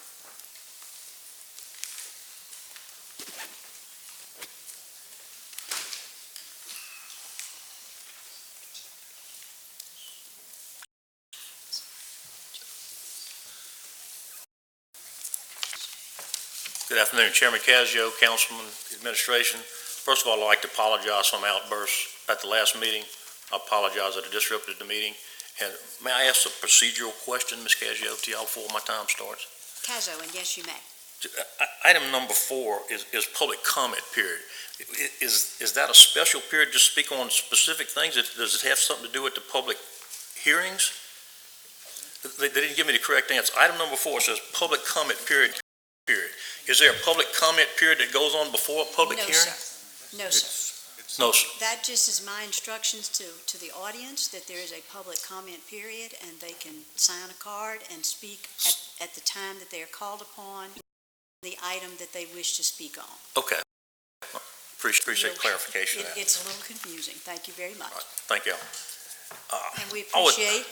[SPEAKER 5] Good afternoon, Chairman Casio, Councilman, Administration. First of all, I'd like to apologize for my outburst at the last meeting. I apologize that I disrupted the meeting. And may I ask a procedural question, Ms. Casio, to y'all before my time starts?
[SPEAKER 1] Cazo, and yes, you may.
[SPEAKER 5] Item number 4 is public comment period. Is that a special period to speak on specific things? Does it have something to do with the public hearings? They didn't give me the correct answer. Item number 4 says public comment period. Is there a public comment period that goes on before a public hearing?
[SPEAKER 1] No, sir.
[SPEAKER 5] No, sir.
[SPEAKER 1] That just is my instructions to the audience, that there is a public comment period, and they can sign a card and speak at the time that they are called upon, the item that they wish to speak on.
[SPEAKER 5] Okay. Appreciate clarification of that.
[SPEAKER 1] It's a little confusing. Thank you very much.
[SPEAKER 5] All right. Thank you.
[SPEAKER 1] And we appreciate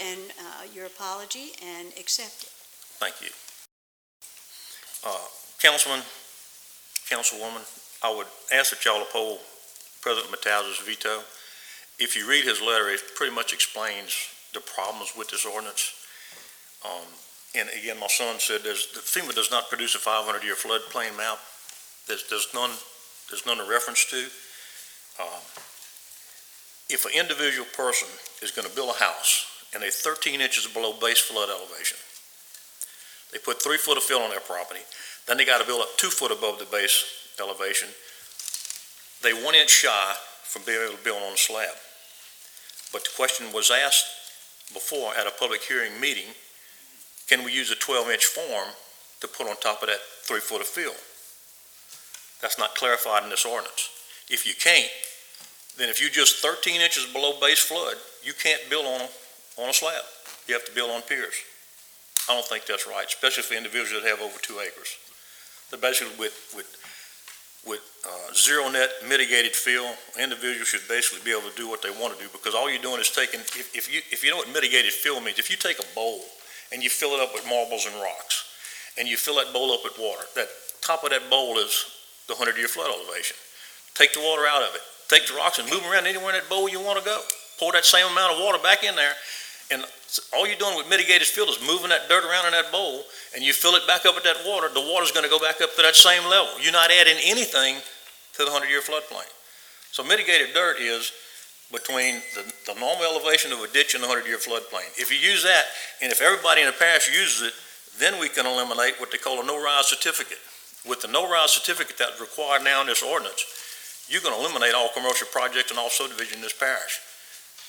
[SPEAKER 1] your apology and accept it.
[SPEAKER 5] Thank you. Councilman, Councilwoman, I would ask that y'all uphold President Mataz's veto. If you read his letter, it pretty much explains the problems with this ordinance. And again, my son said FEMA does not produce a 500-year floodplain map. There's none to reference to. If an individual person is going to build a house and they're 13 inches below base flood elevation, they put 3 foot of fill on their property, then they got to build up 2 foot above the base elevation. They 1 inch shy from being able to build on a slab. But the question was asked before at a public hearing meeting, can we use a 12-inch form to put on top of that 3 foot of fill? That's not clarified in this ordinance. If you can't, then if you're just 13 inches below base flood, you can't build on a slab. You have to build on piers. I don't think that's right, especially for individuals that have over 2 acres. They're basically with zero net mitigated fill, individuals should basically be able to do what they want to do, because all you're doing is taking, if you know what mitigated fill means, if you take a bowl and you fill it up with marbles and rocks, and you fill that bowl up with water, that top of that bowl is the 100-year flood elevation. Take the water out of it, take the rocks and move them around anywhere in that bowl you want to go. Pour that same amount of water back in there, and all you're doing with mitigated fill is moving that dirt around in that bowl, and you fill it back up with that water, the water's going to go back up to that same level. You're not adding anything to the 100-year floodplain. So mitigated dirt is between the normal elevation of a ditch and the 100-year floodplain. If you use that, and if everybody in the parish uses it, then we can eliminate what they call a no-rise certificate. With the no-rise certificate that's required now in this ordinance, you can eliminate all commercial projects and all subdivision in this parish.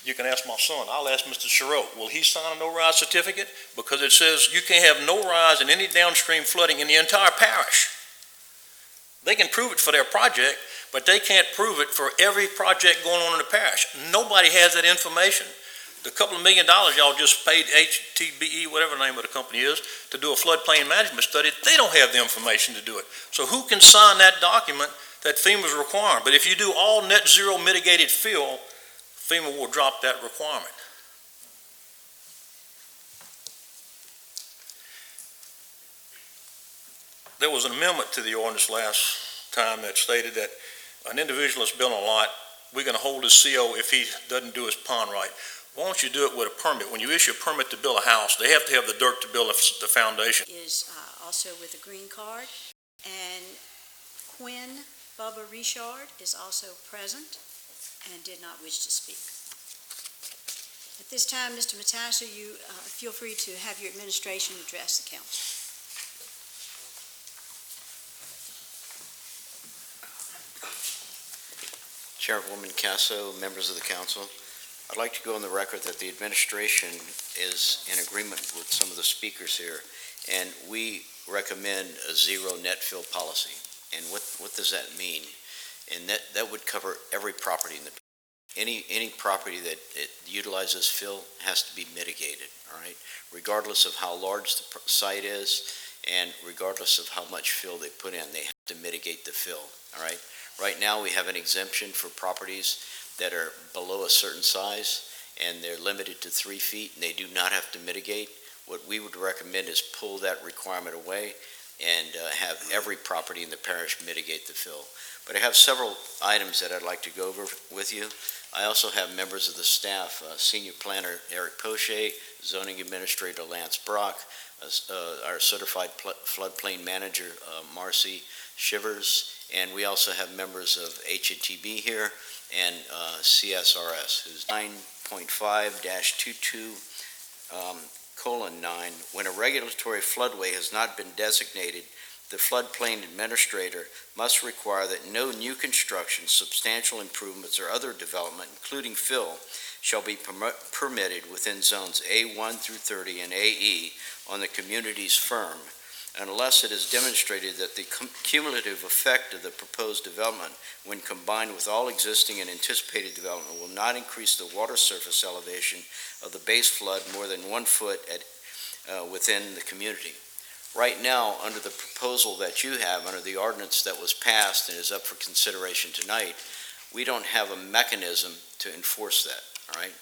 [SPEAKER 5] You can ask my son, I'll ask Mr. Sherrill, will he sign a no-rise certificate? Because it says you can't have no rise in any downstream flooding in the entire parish. They can prove it for their project, but they can't prove it for every project going on in the parish. Nobody has that information. The couple of $1 million y'all just paid HTBE, whatever the name of the company is, to do a floodplain management study, they don't have the information to do it. So who can sign that document that FEMA's requiring? But if you do all net zero mitigated fill, FEMA will drop that requirement. There was an amendment to the ordinance last time that stated that an individual that's building a lot, we're going to hold his CO if he doesn't do his pond right. Why don't you do it with a permit? When you issue a permit to build a house, they have to have the dirt to build the foundation.
[SPEAKER 1] Is also with a green card, and Quinn Bubba Richard is also present and did not wish to speak. At this time, Mr. Matassa, you feel free to have your administration address the council.
[SPEAKER 6] Chairwoman Casso, members of the council, I'd like to go on the record that the administration is in agreement with some of the speakers here, and we recommend a zero net fill policy. And what does that mean? And that would cover every property in the any property that it utilizes fill has to be mitigated, all right? Regardless of how large the site is and regardless of how much fill they put in, they have to mitigate the fill, all right? Right now, we have an exemption for properties that are below a certain size and they're limited to 3 feet and they do not have to mitigate. What we would recommend is pull that requirement away and have every property in the parish mitigate the fill. But I have several items that I'd like to go over with you. I also have members of the staff, Senior Planner Eric Poche, Zoning Administrator Lance Brock, our Certified Floodplain Manager Marcy Shivers, and we also have members of HTB here and CSRS, who's 9.5-22 when a regulatory floodway has not been designated, the floodplain administrator must require that no new construction, substantial improvements, or other development, including fill, shall be permitted within zones A1 through 30 and AE on the community's firm, unless it is demonstrated that the cumulative effect of the proposed development, when combined with all existing and anticipated development, will not increase the water surface elevation of the base flood more than 1 foot within the community. Right now, under the proposal that you have, under the ordinance that was passed and is up for consideration tonight, we don't have a mechanism to enforce that, all right?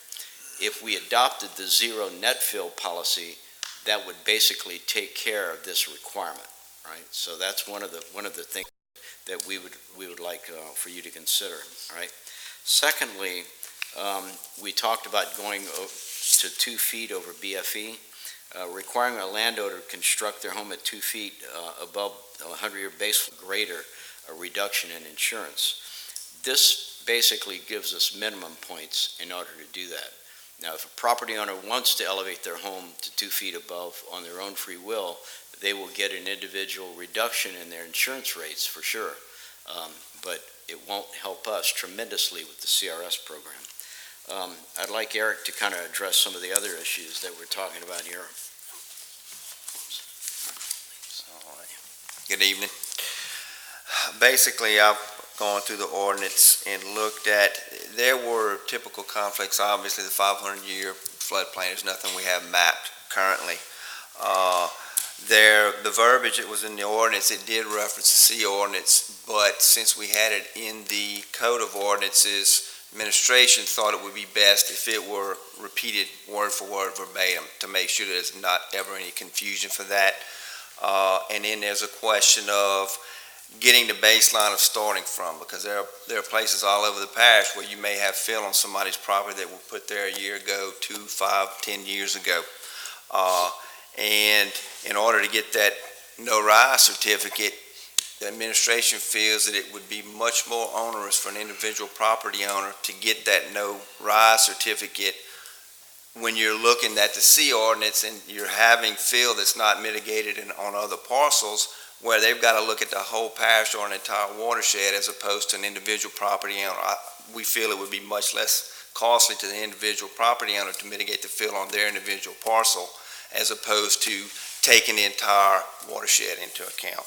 [SPEAKER 6] If we adopted the zero net fill policy, that would basically take care of this requirement, right? So that's one of the things that we would like for you to consider, all right? Secondly, we talked about going to 2 feet over BFE. Requiring a landowner to construct their home at 2 feet above a 100-year base greater a reduction in insurance. This basically gives us minimum points in order to do that. Now, if a property owner wants to elevate their home to 2 feet above on their own free will, they will get an individual reduction in their insurance rates for sure, but it won't help us tremendously with the CRS program. I'd like Eric to kind of address some of the other issues that we're talking about here.
[SPEAKER 7] Good evening. Basically, I've gone through the ordinance and looked at, there were typical conflicts. Obviously, the 500-year floodplain is nothing we have mapped currently. The verbiage that was in the ordinance, it did reference the C ordinance, but since we had it in the Code of Ordinances, administration thought it would be best if it were repeated word for word verbatim to make sure there's not ever any confusion for that. And then there's a question of getting the baseline of starting from, because there are places all over the parish where you may have fill on somebody's property that were put there a year ago, 2, 5, 10 years ago. And in order to get that no rise certificate, the administration feels that it would be much more onerous for an individual property owner to get that no rise certificate when you're looking at the C ordinance and you're having fill that's not mitigated on other parcels, where they've got to look at the whole parish or an entire watershed as opposed to an individual property owner. We feel it would be much less costly to the individual property owner to mitigate the fill on their individual parcel as opposed to taking the entire watershed into account.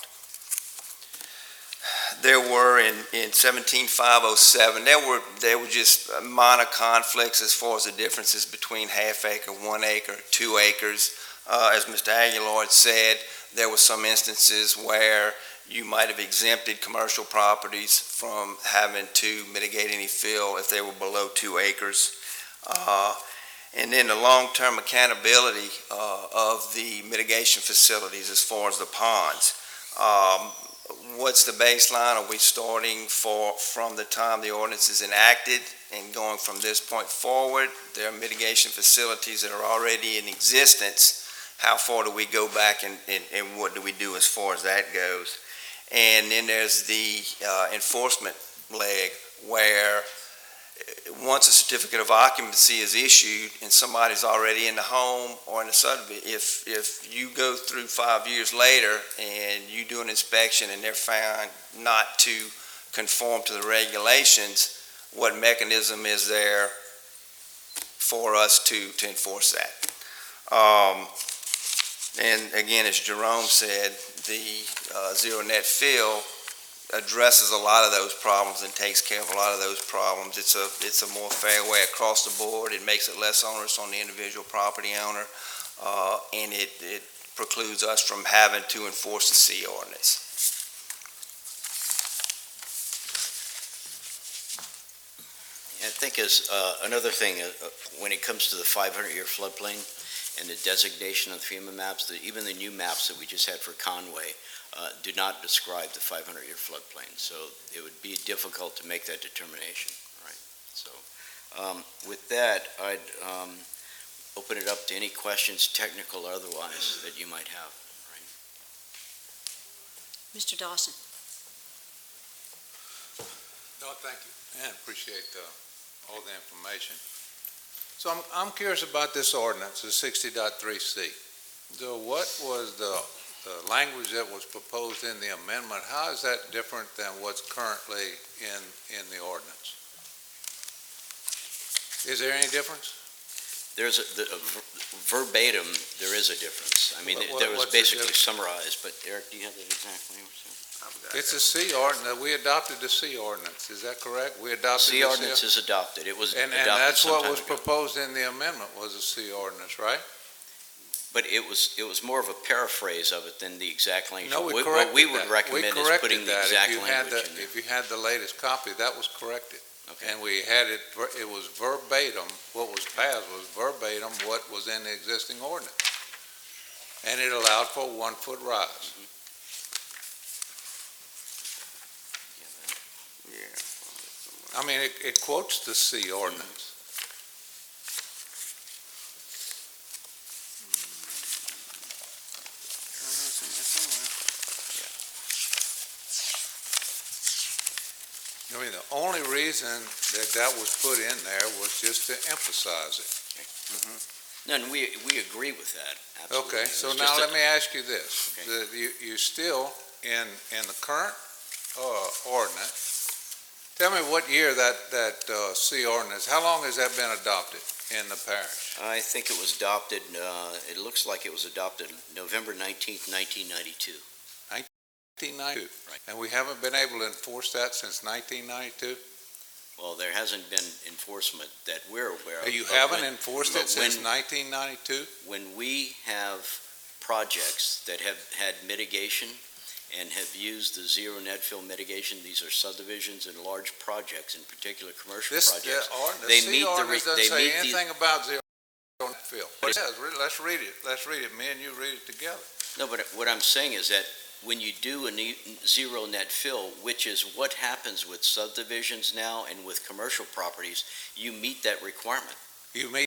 [SPEAKER 7] There were in 17507, there were just minor conflicts as far as the differences between half acre, 1 acre, 2 acres. As Mr. Aguilar had said, there were some instances where you might have exempted commercial properties from having to mitigate any fill if they were below 2 acres. And then the long-term accountability of the mitigation facilities as far as the ponds. What's the baseline? Are we starting from the time the ordinance is enacted and going from this point forward? There are mitigation facilities that are already in existence. How far do we go back and what do we do as far as that goes? And then there's the enforcement leg, where once a certificate of occupancy is issued and somebody's already in the home or in the subdivision, if you go through 5 years later and you do an inspection and they're found not to conform to the regulations, what mechanism is there for us to enforce that? And again, as Jerome said, the zero net fill addresses a lot of those problems and takes care of a lot of those problems. It's a more fair way across the board. It makes it less onerous on the individual property owner, and it precludes us from having to enforce the C ordinance.
[SPEAKER 6] I think is another thing, when it comes to the 500-year floodplain and the designation of the FEMA maps, even the new maps that we just had for Conway do not describe the 500-year floodplain. So it would be difficult to make that determination, right? So with that, I'd open it up to any questions, technical or otherwise, that you might have. Right?
[SPEAKER 1] Mr. Dawson.
[SPEAKER 15] No, thank you, and appreciate all the information. So I'm curious about this ordinance, the 60.3C. So what was the language that was proposed in the amendment? How is that different than what's currently in the ordinance? Is there any difference?
[SPEAKER 6] There's verbatim, there is a difference. I mean, there was
[SPEAKER 15] what's the
[SPEAKER 6] basically summarized, but Eric, do you have that exact language?
[SPEAKER 15] It's a C ordinance. We adopted the C ordinance. Is that correct? We adopted
[SPEAKER 6] C ordinance is adopted. It was
[SPEAKER 15] and
[SPEAKER 6] adopted
[SPEAKER 15] that's what was
[SPEAKER 6] ago.
[SPEAKER 15] proposed in the amendment was a C ordinance, right?
[SPEAKER 6] But it was more of a paraphrase of it than the exact language.
[SPEAKER 15] No, we
[SPEAKER 6] What
[SPEAKER 15] corrected
[SPEAKER 6] we would
[SPEAKER 15] that.
[SPEAKER 6] recommend is putting the exact language in there.
[SPEAKER 15] If you had the latest copy, that was corrected.
[SPEAKER 6] Okay.
[SPEAKER 15] And we had it was verbatim, what was passed was verbatim what was in the existing ordinance. And it allowed for a 1-foot rise. I mean, it quotes the C ordinance. I mean, the only reason that was put in there was just to emphasize it.
[SPEAKER 6] No, and we agree with that, absolutely.
[SPEAKER 15] Okay, so now let me ask you this. You still, in the current ordinance, tell me what year that C ordinance, how long has that been adopted in the parish?
[SPEAKER 6] I think it was adopted, it looks like it was adopted November 19th, 1992.
[SPEAKER 15] 1992.
[SPEAKER 6] Right.
[SPEAKER 15] And we haven't been able to enforce that since 1992?
[SPEAKER 6] Well, there hasn't been enforcement that we're aware of.
[SPEAKER 15] You haven't enforced it since 1992?
[SPEAKER 6] When we have projects that have had mitigation and have used the zero net fill mitigation, these are subdivisions and large projects, in particular commercial projects.
[SPEAKER 15] The C ordinance doesn't say anything about zero net fill. It says, let's read it. Let's read it. Me and you read it together.
[SPEAKER 6] No, but what I'm saying is that when you do a zero net fill, which is what happens with subdivisions now and with commercial properties, you meet that requirement.
[SPEAKER 15] You meet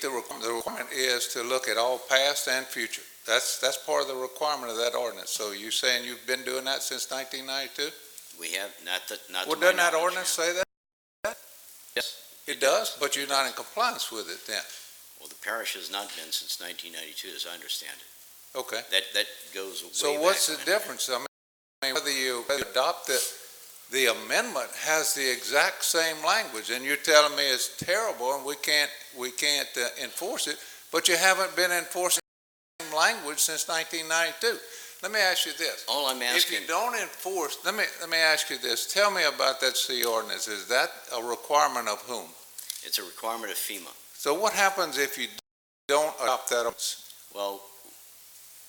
[SPEAKER 15] the requirement is to look at all past and future. That's part of the requirement of that ordinance. So you saying you've been doing that since 1992?
[SPEAKER 6] We have, not
[SPEAKER 15] well, doesn't that ordinance say that?
[SPEAKER 6] Yes.
[SPEAKER 15] It does, but you're not in compliance with it then.
[SPEAKER 6] Well, the parish has not been since 1992, as I understand it.
[SPEAKER 15] Okay.
[SPEAKER 6] That goes way
[SPEAKER 15] So
[SPEAKER 6] back
[SPEAKER 15] what's the
[SPEAKER 6] when.
[SPEAKER 15] difference? I mean, whether you adopt it, the amendment has the exact same language, and you're telling me it's terrible and we can't enforce it, but you haven't been enforcing the same language since 1992. Let me ask you this.
[SPEAKER 6] All I'm asking.
[SPEAKER 15] If you don't enforce, let me ask you this. Tell me about that C ordinance. Is that a requirement of whom?
[SPEAKER 6] It's a requirement of FEMA.
[SPEAKER 15] So what happens if you don't adopt that ordinance?
[SPEAKER 6] Well,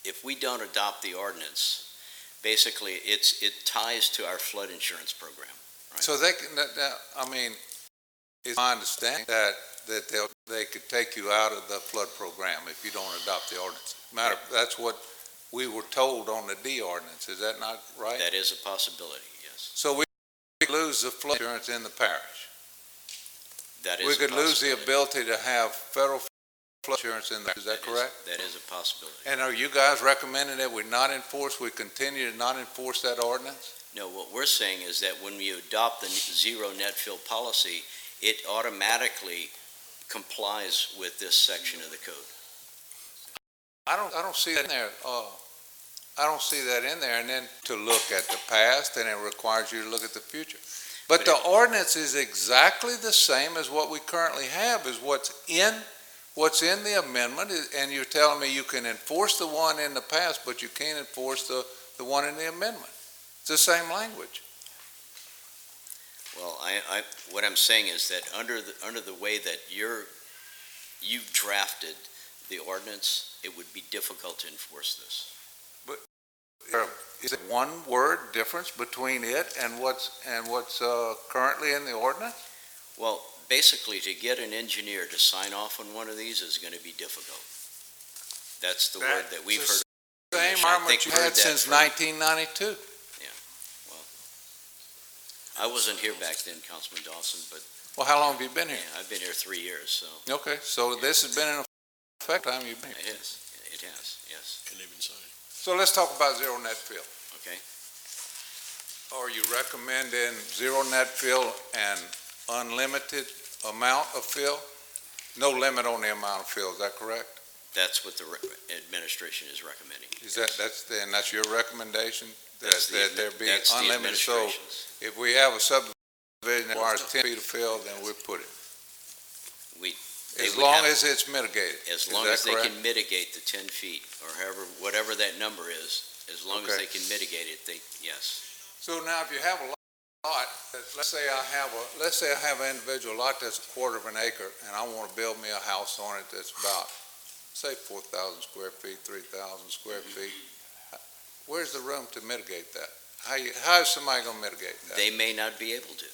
[SPEAKER 6] if we don't adopt the ordinance, basically it ties to our flood insurance program. Right?
[SPEAKER 15] So they can, I mean, it's my understanding that they could take you out of the flood program if you don't adopt the ordinance. That's what we were told on the D ordinance. Is that not right?
[SPEAKER 6] That is a possibility, yes.
[SPEAKER 15] So we could lose the flood insurance in the parish.
[SPEAKER 6] That is
[SPEAKER 15] we
[SPEAKER 6] a
[SPEAKER 15] could lose the
[SPEAKER 6] possibility.
[SPEAKER 15] ability to have federal flood insurance in there. Is that correct?
[SPEAKER 6] That is a possibility.
[SPEAKER 15] And are you guys recommending that we continue to not enforce that ordinance?
[SPEAKER 6] No, what we're saying is that when we adopt the zero net fill policy, it automatically complies with this section of the code.
[SPEAKER 15] I don't see that in there. I don't see that in there. And then to look at the past, and it requires you to look at the future. But the ordinance is exactly the same as what we currently have, is what's in the amendment, and you're telling me you can enforce the one in the past, but you can't enforce the one in the amendment. It's the same language.
[SPEAKER 6] Well, what I'm saying is that under the way that you've drafted the ordinance, it would be difficult to enforce this.
[SPEAKER 15] Is it one word difference between it and what's currently in the ordinance?
[SPEAKER 6] Well, basically, to get an engineer to sign off on one of these is going to be difficult. That's the word that we've heard.
[SPEAKER 15] Same requirement you had since 1992.
[SPEAKER 6] Yeah, well, I wasn't here back then, Councilman Dawson, but.
[SPEAKER 15] Well, how long have you been here?
[SPEAKER 6] Yeah, I've been here 3 years, so.
[SPEAKER 15] Okay, so this has been in effect time you've been here.
[SPEAKER 6] It has, yes.
[SPEAKER 11] Can even sign.
[SPEAKER 15] So let's talk about zero net fill.
[SPEAKER 6] Okay.
[SPEAKER 15] Are you recommending zero net fill and unlimited amount of fill? no limit on the amount of fill, is that correct?
[SPEAKER 6] That's what the administration is recommending.
[SPEAKER 15] Is and that's your recommendation?
[SPEAKER 6] That's
[SPEAKER 15] That there be
[SPEAKER 6] that's the
[SPEAKER 15] unlimited, so
[SPEAKER 6] administration's.
[SPEAKER 15] if we have a subdivision that requires 10 feet of fill, then we put it.
[SPEAKER 6] They
[SPEAKER 15] As
[SPEAKER 6] would
[SPEAKER 15] long
[SPEAKER 6] have-
[SPEAKER 15] as it's mitigated.
[SPEAKER 6] As
[SPEAKER 15] Is
[SPEAKER 6] long
[SPEAKER 15] that
[SPEAKER 6] as they
[SPEAKER 15] correct?
[SPEAKER 6] can mitigate the 10 feet, or whatever that number is, as long as
[SPEAKER 15] Okay.
[SPEAKER 6] they can mitigate it, yes.
[SPEAKER 15] So now if you have a lot, let's say I have an individual lot that's a quarter of an acre, and I want to build me a house on it that's about, say, 4,000 square feet, 3,000 square feet. Where's the room to mitigate that? How is somebody going to mitigate that?
[SPEAKER 6] They may not be able to.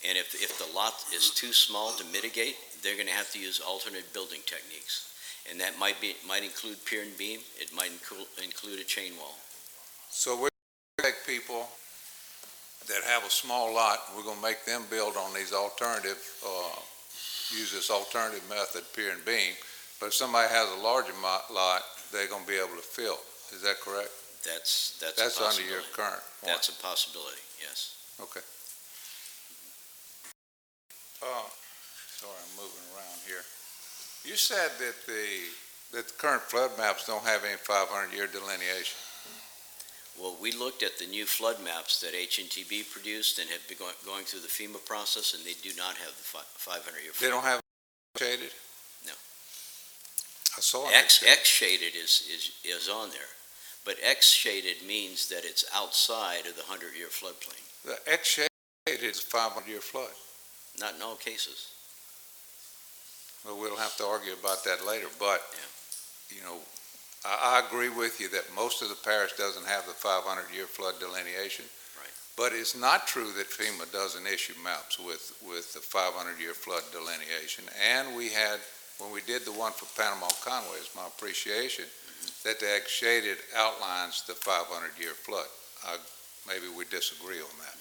[SPEAKER 6] And if the lot is too small to mitigate, they're going to have to use alternate building techniques. And that might include pier and beam, it might include a chain wall.
[SPEAKER 15] So we take people that have a small lot, we're going to make them build on these alternative, use this alternative method, pier and beam. But if somebody has a larger lot, they're going to be able to fill. Is that correct?
[SPEAKER 6] That's a
[SPEAKER 15] That's under your
[SPEAKER 6] possibility.
[SPEAKER 15] current one.
[SPEAKER 6] That's a possibility, yes.
[SPEAKER 15] Okay. Sorry, I'm moving around here. You said that the current flood maps don't have any 500-year delineation.
[SPEAKER 6] Well, we looked at the new flood maps that HNTB produced and have been going through the FEMA process, and they do not have the 500-year.
[SPEAKER 15] They don't have shaded?
[SPEAKER 6] No.
[SPEAKER 15] I saw
[SPEAKER 6] X shaded is on there, but X shaded means that it's outside of the 100-year floodplain.
[SPEAKER 15] The X shaded is 500-year flood.
[SPEAKER 6] Not in all cases.
[SPEAKER 15] Well, we'll have to argue about that later, but, you know, I agree with you that most of the parish doesn't have the 500-year flood delineation.
[SPEAKER 6] Right.
[SPEAKER 15] But it's not true that FEMA doesn't issue maps with the 500-year flood delineation. And we had, when we did the one for Panama Conway, it's my appreciation, that the X shaded outlines the 500-year flood. Maybe we disagree on that.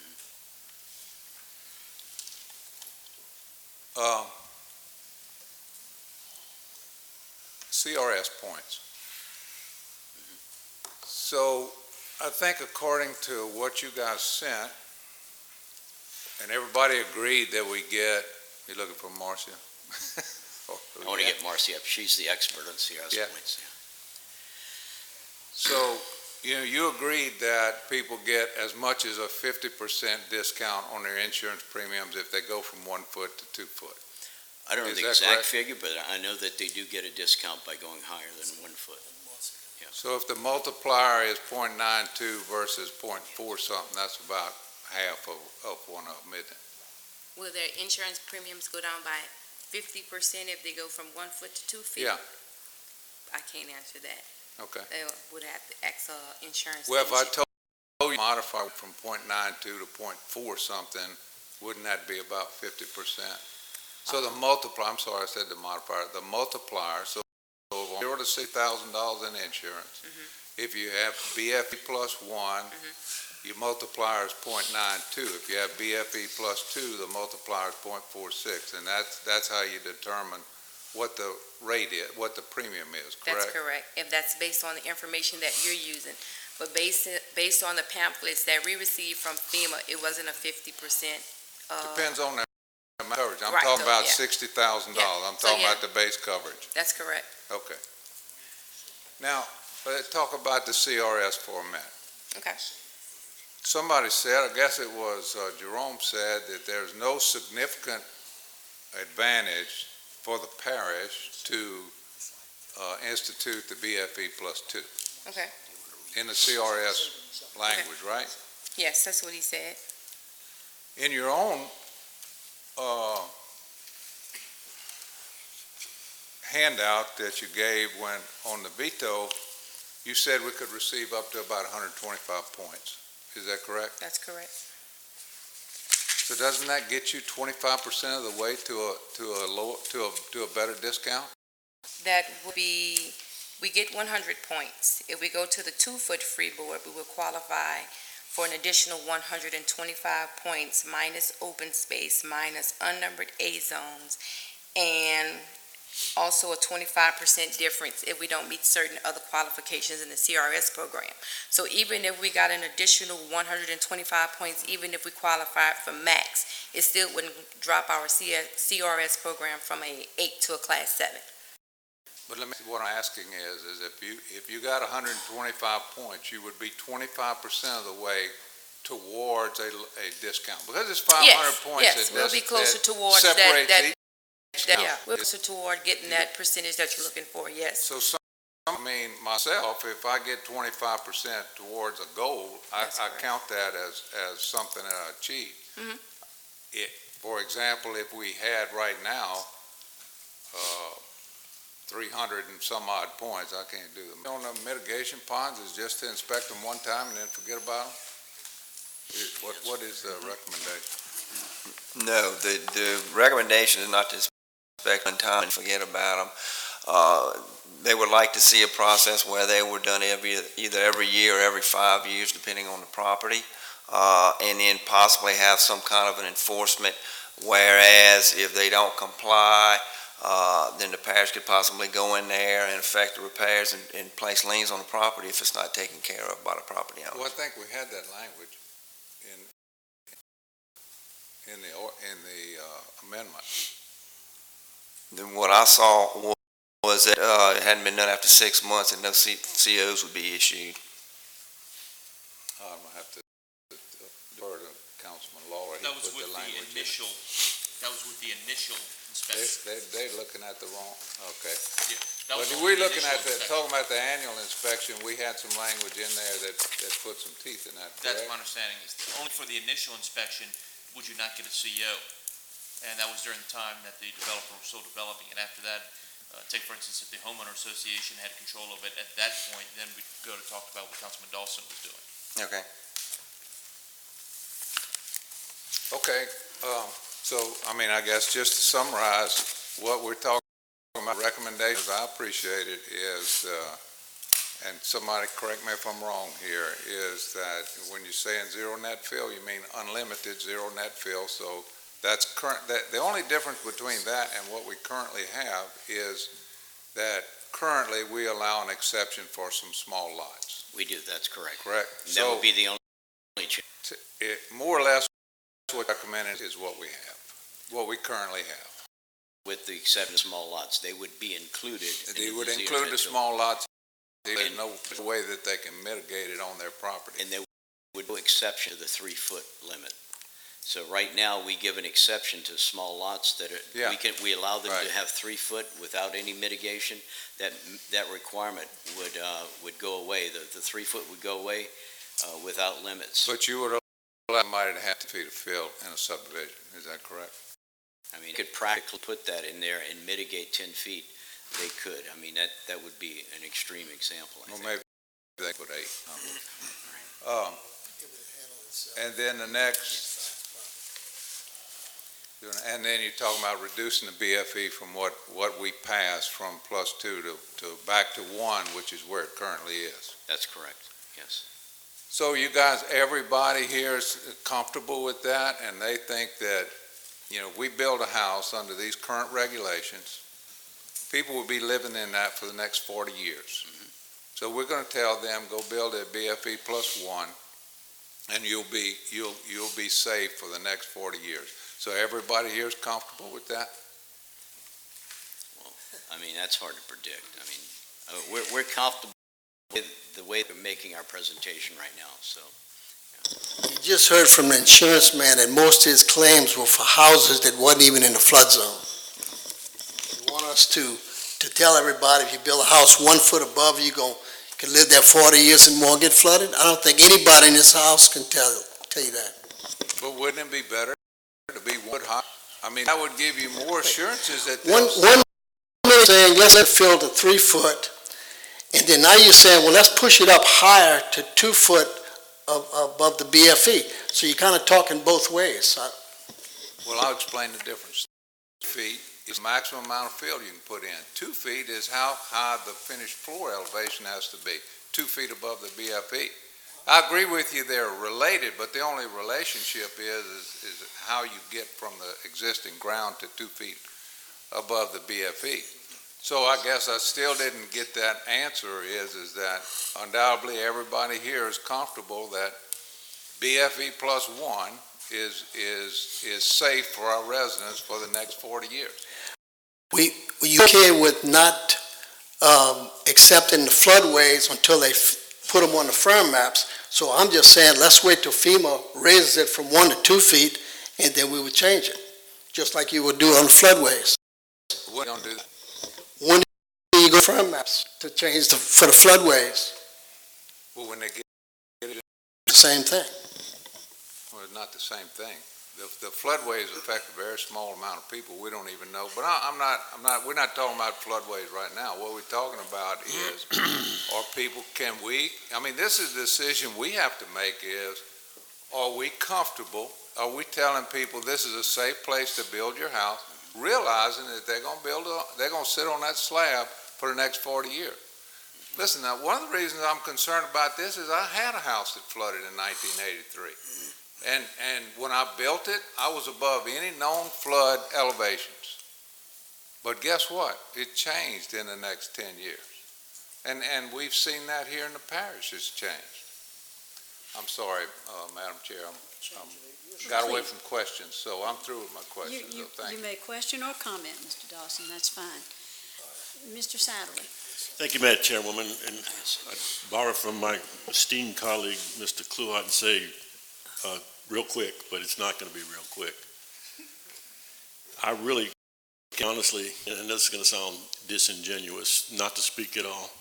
[SPEAKER 15] CRS points. So I think according to what you guys sent, and everybody agreed that we get, you're looking for Marcia?
[SPEAKER 6] I want to get Marcy up. She's the expert on CRS points. Yeah.
[SPEAKER 15] So, you agreed that people get as much as a 50% discount on their insurance premiums if they go from 1 foot to 2 foot.
[SPEAKER 6] I don't know the exact figure, but I know that they do get a discount by going higher than 1 foot. Yeah.
[SPEAKER 15] So if the multiplier is 0.92 versus 0.4 something, that's about half of one of them, isn't it?
[SPEAKER 9] Will their insurance premiums go down by 50% if they go from 1 foot to 2 feet?
[SPEAKER 15] Yeah.
[SPEAKER 9] I can't answer that.
[SPEAKER 15] Okay.
[SPEAKER 9] They would have to ask insurance.
[SPEAKER 15] Well, if I told you modify from 0.92 to 0.4 something, wouldn't that be about 50%? So the multiplier, I'm sorry, I said the modifier, the multiplier, so $0 to $6,000 in insurance. If you have BFE plus 1, your multiplier is 0.92. If you have BFE plus 2, the multiplier is 0.46, and that's how you determine what the rate is, what the premium is, correct?
[SPEAKER 9] That's correct, if that's based on the information that you're using. But based on the pamphlets that we received from FEMA, it wasn't a 50%.
[SPEAKER 15] Depends on the coverage. I'm
[SPEAKER 9] Right,
[SPEAKER 15] talking
[SPEAKER 9] so,
[SPEAKER 15] about
[SPEAKER 9] yeah.
[SPEAKER 15] $60,000.
[SPEAKER 9] Yeah.
[SPEAKER 15] I'm
[SPEAKER 9] So,
[SPEAKER 15] talking
[SPEAKER 9] yeah.
[SPEAKER 15] about the base coverage.
[SPEAKER 9] That's correct.
[SPEAKER 15] Okay. Now, let's talk about the CRS for a minute.
[SPEAKER 9] Okay.
[SPEAKER 15] Somebody said, I guess it was Jerome said, that there's no significant advantage for the parish to institute the BFE plus 2
[SPEAKER 9] Okay.
[SPEAKER 15] in the CRS language, right?
[SPEAKER 9] Yes, that's what he said.
[SPEAKER 15] In your own handout that you gave when on the veto, you said we could receive up to about 125 points. Is that correct?
[SPEAKER 9] That's correct.
[SPEAKER 15] So doesn't that get you 25% of the way to a better discount?
[SPEAKER 9] That would be, we get 100 points. If we go to the 2 foot freeboard, we will qualify for an additional 125 points minus open space, minus unnumbered A zones, and also a 25% difference if we don't meet certain other qualifications in the CRS program. So even if we got an additional 125 points, even if we qualified for max, it still wouldn't drop our CRS program from a 8 to a class 7.
[SPEAKER 15] But what I'm asking is if you got 125 points, you would be 25% of the way towards a discount. Because it's 500 points.
[SPEAKER 9] Yes, we'll be closer towards that. Yeah, we're closer toward getting that percentage that you're looking for, yes.
[SPEAKER 15] So myself, if I get 25% towards a goal, I count that as something that I achieved.
[SPEAKER 9] Mhm.
[SPEAKER 15] For example, if we had right now 300 and some odd points, I can't do them. On the mitigation ponds is just to inspect them one time and then forget about them? What is the recommendation?
[SPEAKER 7] No, the recommendation is not to inspect one time and forget about them. They would like to see a process where they were done either every year or every 5 years, depending on the property, and then possibly have some kind of an enforcement, whereas if they don't comply, then the parish could possibly go in there and effect the repairs and place liens on the property if it's not taken care of by the property owner.
[SPEAKER 15] Well, I think we had that language in the amendment.
[SPEAKER 7] Then what I saw was that it hadn't been done after 6 months and no COs would be issued.
[SPEAKER 15] I'm going to have to defer to Councilman Lawler.
[SPEAKER 10] That was with the initial inspection.
[SPEAKER 15] They're looking at the wrong, okay.
[SPEAKER 10] Yeah,
[SPEAKER 15] But we're looking at talking about the annual inspection, we had some language in there that put some teeth in that, correct?
[SPEAKER 10] That's my understanding, is that only for the initial inspection would you not get a CO. And that was during the time that the developer was still developing. And after that, take for instance, if the homeowner association had control of it, at that point, then we'd go to talk about what Councilman Dawson was doing.
[SPEAKER 7] Okay.
[SPEAKER 15] Okay, so, I guess just to summarize, what we're talking about, recommendations, I appreciate it, is, and somebody correct me if I'm wrong here, is that when you're saying zero net fill, you mean unlimited zero net fill, so that's the only difference between that and what we currently have is that currently we allow an exception for some small lots.
[SPEAKER 6] We do, that's correct.
[SPEAKER 15] Correct.
[SPEAKER 6] That would be the only change.
[SPEAKER 15] More or less, what recommended is what we have, what we currently have.
[SPEAKER 6] With the exception of small lots, they would be included.
[SPEAKER 15] They would include the small lots. There's no way that they can mitigate it on their property.
[SPEAKER 6] And there would be no exception to the 3-foot limit. So right now, we give an exception to small lots that we allow them to have 3 foot without any mitigation. That requirement would go away. The 3 foot would go away without limits.
[SPEAKER 15] But you would allow somebody to have 2 feet of fill in a subdivision. Is that correct?
[SPEAKER 6] You could practically put that in there and mitigate 10 feet. They could. That would be an extreme example.
[SPEAKER 15] Well, maybe they put 8. And then the next. And then you're talking about reducing the BFE from what we passed from +2 to back to 1, which is where it currently is.
[SPEAKER 6] That's correct, yes.
[SPEAKER 15] So you guys, everybody here is comfortable with that, and they think that, we build a house under these current regulations, people will be living in that for the next 40 years.
[SPEAKER 6] Mm-hmm.
[SPEAKER 15] So we're going to tell them, go build a BFE +1, and you'll be safe for the next 40 years. So everybody here is comfortable with that?
[SPEAKER 6] Well, that's hard to predict. We're comfortable with the way they're making our presentation right now, so.
[SPEAKER 3] You just heard from the insurance man that most of his claims were for houses that wasn't even in the flood zone. You want us to tell everybody if you build a house 1 foot above, you can live there 40 years and more get flooded? I don't think anybody in this house can tell you that.
[SPEAKER 15] But wouldn't it be better to be wood high? That would give you more assurances that
[SPEAKER 3] one minute saying let's fill to 3 foot, and then now you're saying, well, let's push it up higher to 2 foot above the BFE. So you're kind of talking both ways.
[SPEAKER 15] Well, I'll explain the difference. 2 feet is the maximum amount of fill you can put in. 2 feet is how high the finished floor elevation has to be, 2 feet above the BFE. I agree with you, they're related, but the only relationship is how you get from the existing ground to 2 feet above the BFE. So I guess I still didn't get that answer is that undoubtedly everybody here is comfortable that BFE +1 is safe for our residents for the next 40 years.
[SPEAKER 3] You okay with not accepting the floodways until they put them on the firm maps. So I'm just saying, let's wait till FEMA raises it from 1 to 2 feet, and then we would change it, just like you would do on the floodways.
[SPEAKER 15] We're going to do that.
[SPEAKER 3] When do you go firm maps to change for the floodways?
[SPEAKER 15] Well, when they get it,
[SPEAKER 3] The same thing.
[SPEAKER 15] well, it's not the same thing. The floodways affect a very small amount of people. We don't even know. But we're not talking about floodways right now. What we're talking about is, this is a decision we have to make is, are we comfortable? Are we telling people this is a safe place to build your house, realizing that they're going to sit on that slab for the next 40 years? Listen, now, one of the reasons I'm concerned about this is I had a house that flooded in 1983. And when I built it, I was above any known flood elevations. But guess what? It changed in the next 10 years. And we've seen that here in the parish, it's changed. I'm sorry, Madam Chair, I got away from questions, so I'm through with my questions.
[SPEAKER 1] You may question or comment, Mr. Dawson, that's fine. Mr. Satterley.
[SPEAKER 11] Thank you, Madam Chairwoman, and I borrow from my esteemed colleague, Mr. Cluot, and say, real quick, but it's not going to be real quick. I really, honestly, and this is going to sound disingenuous, not to speak at all,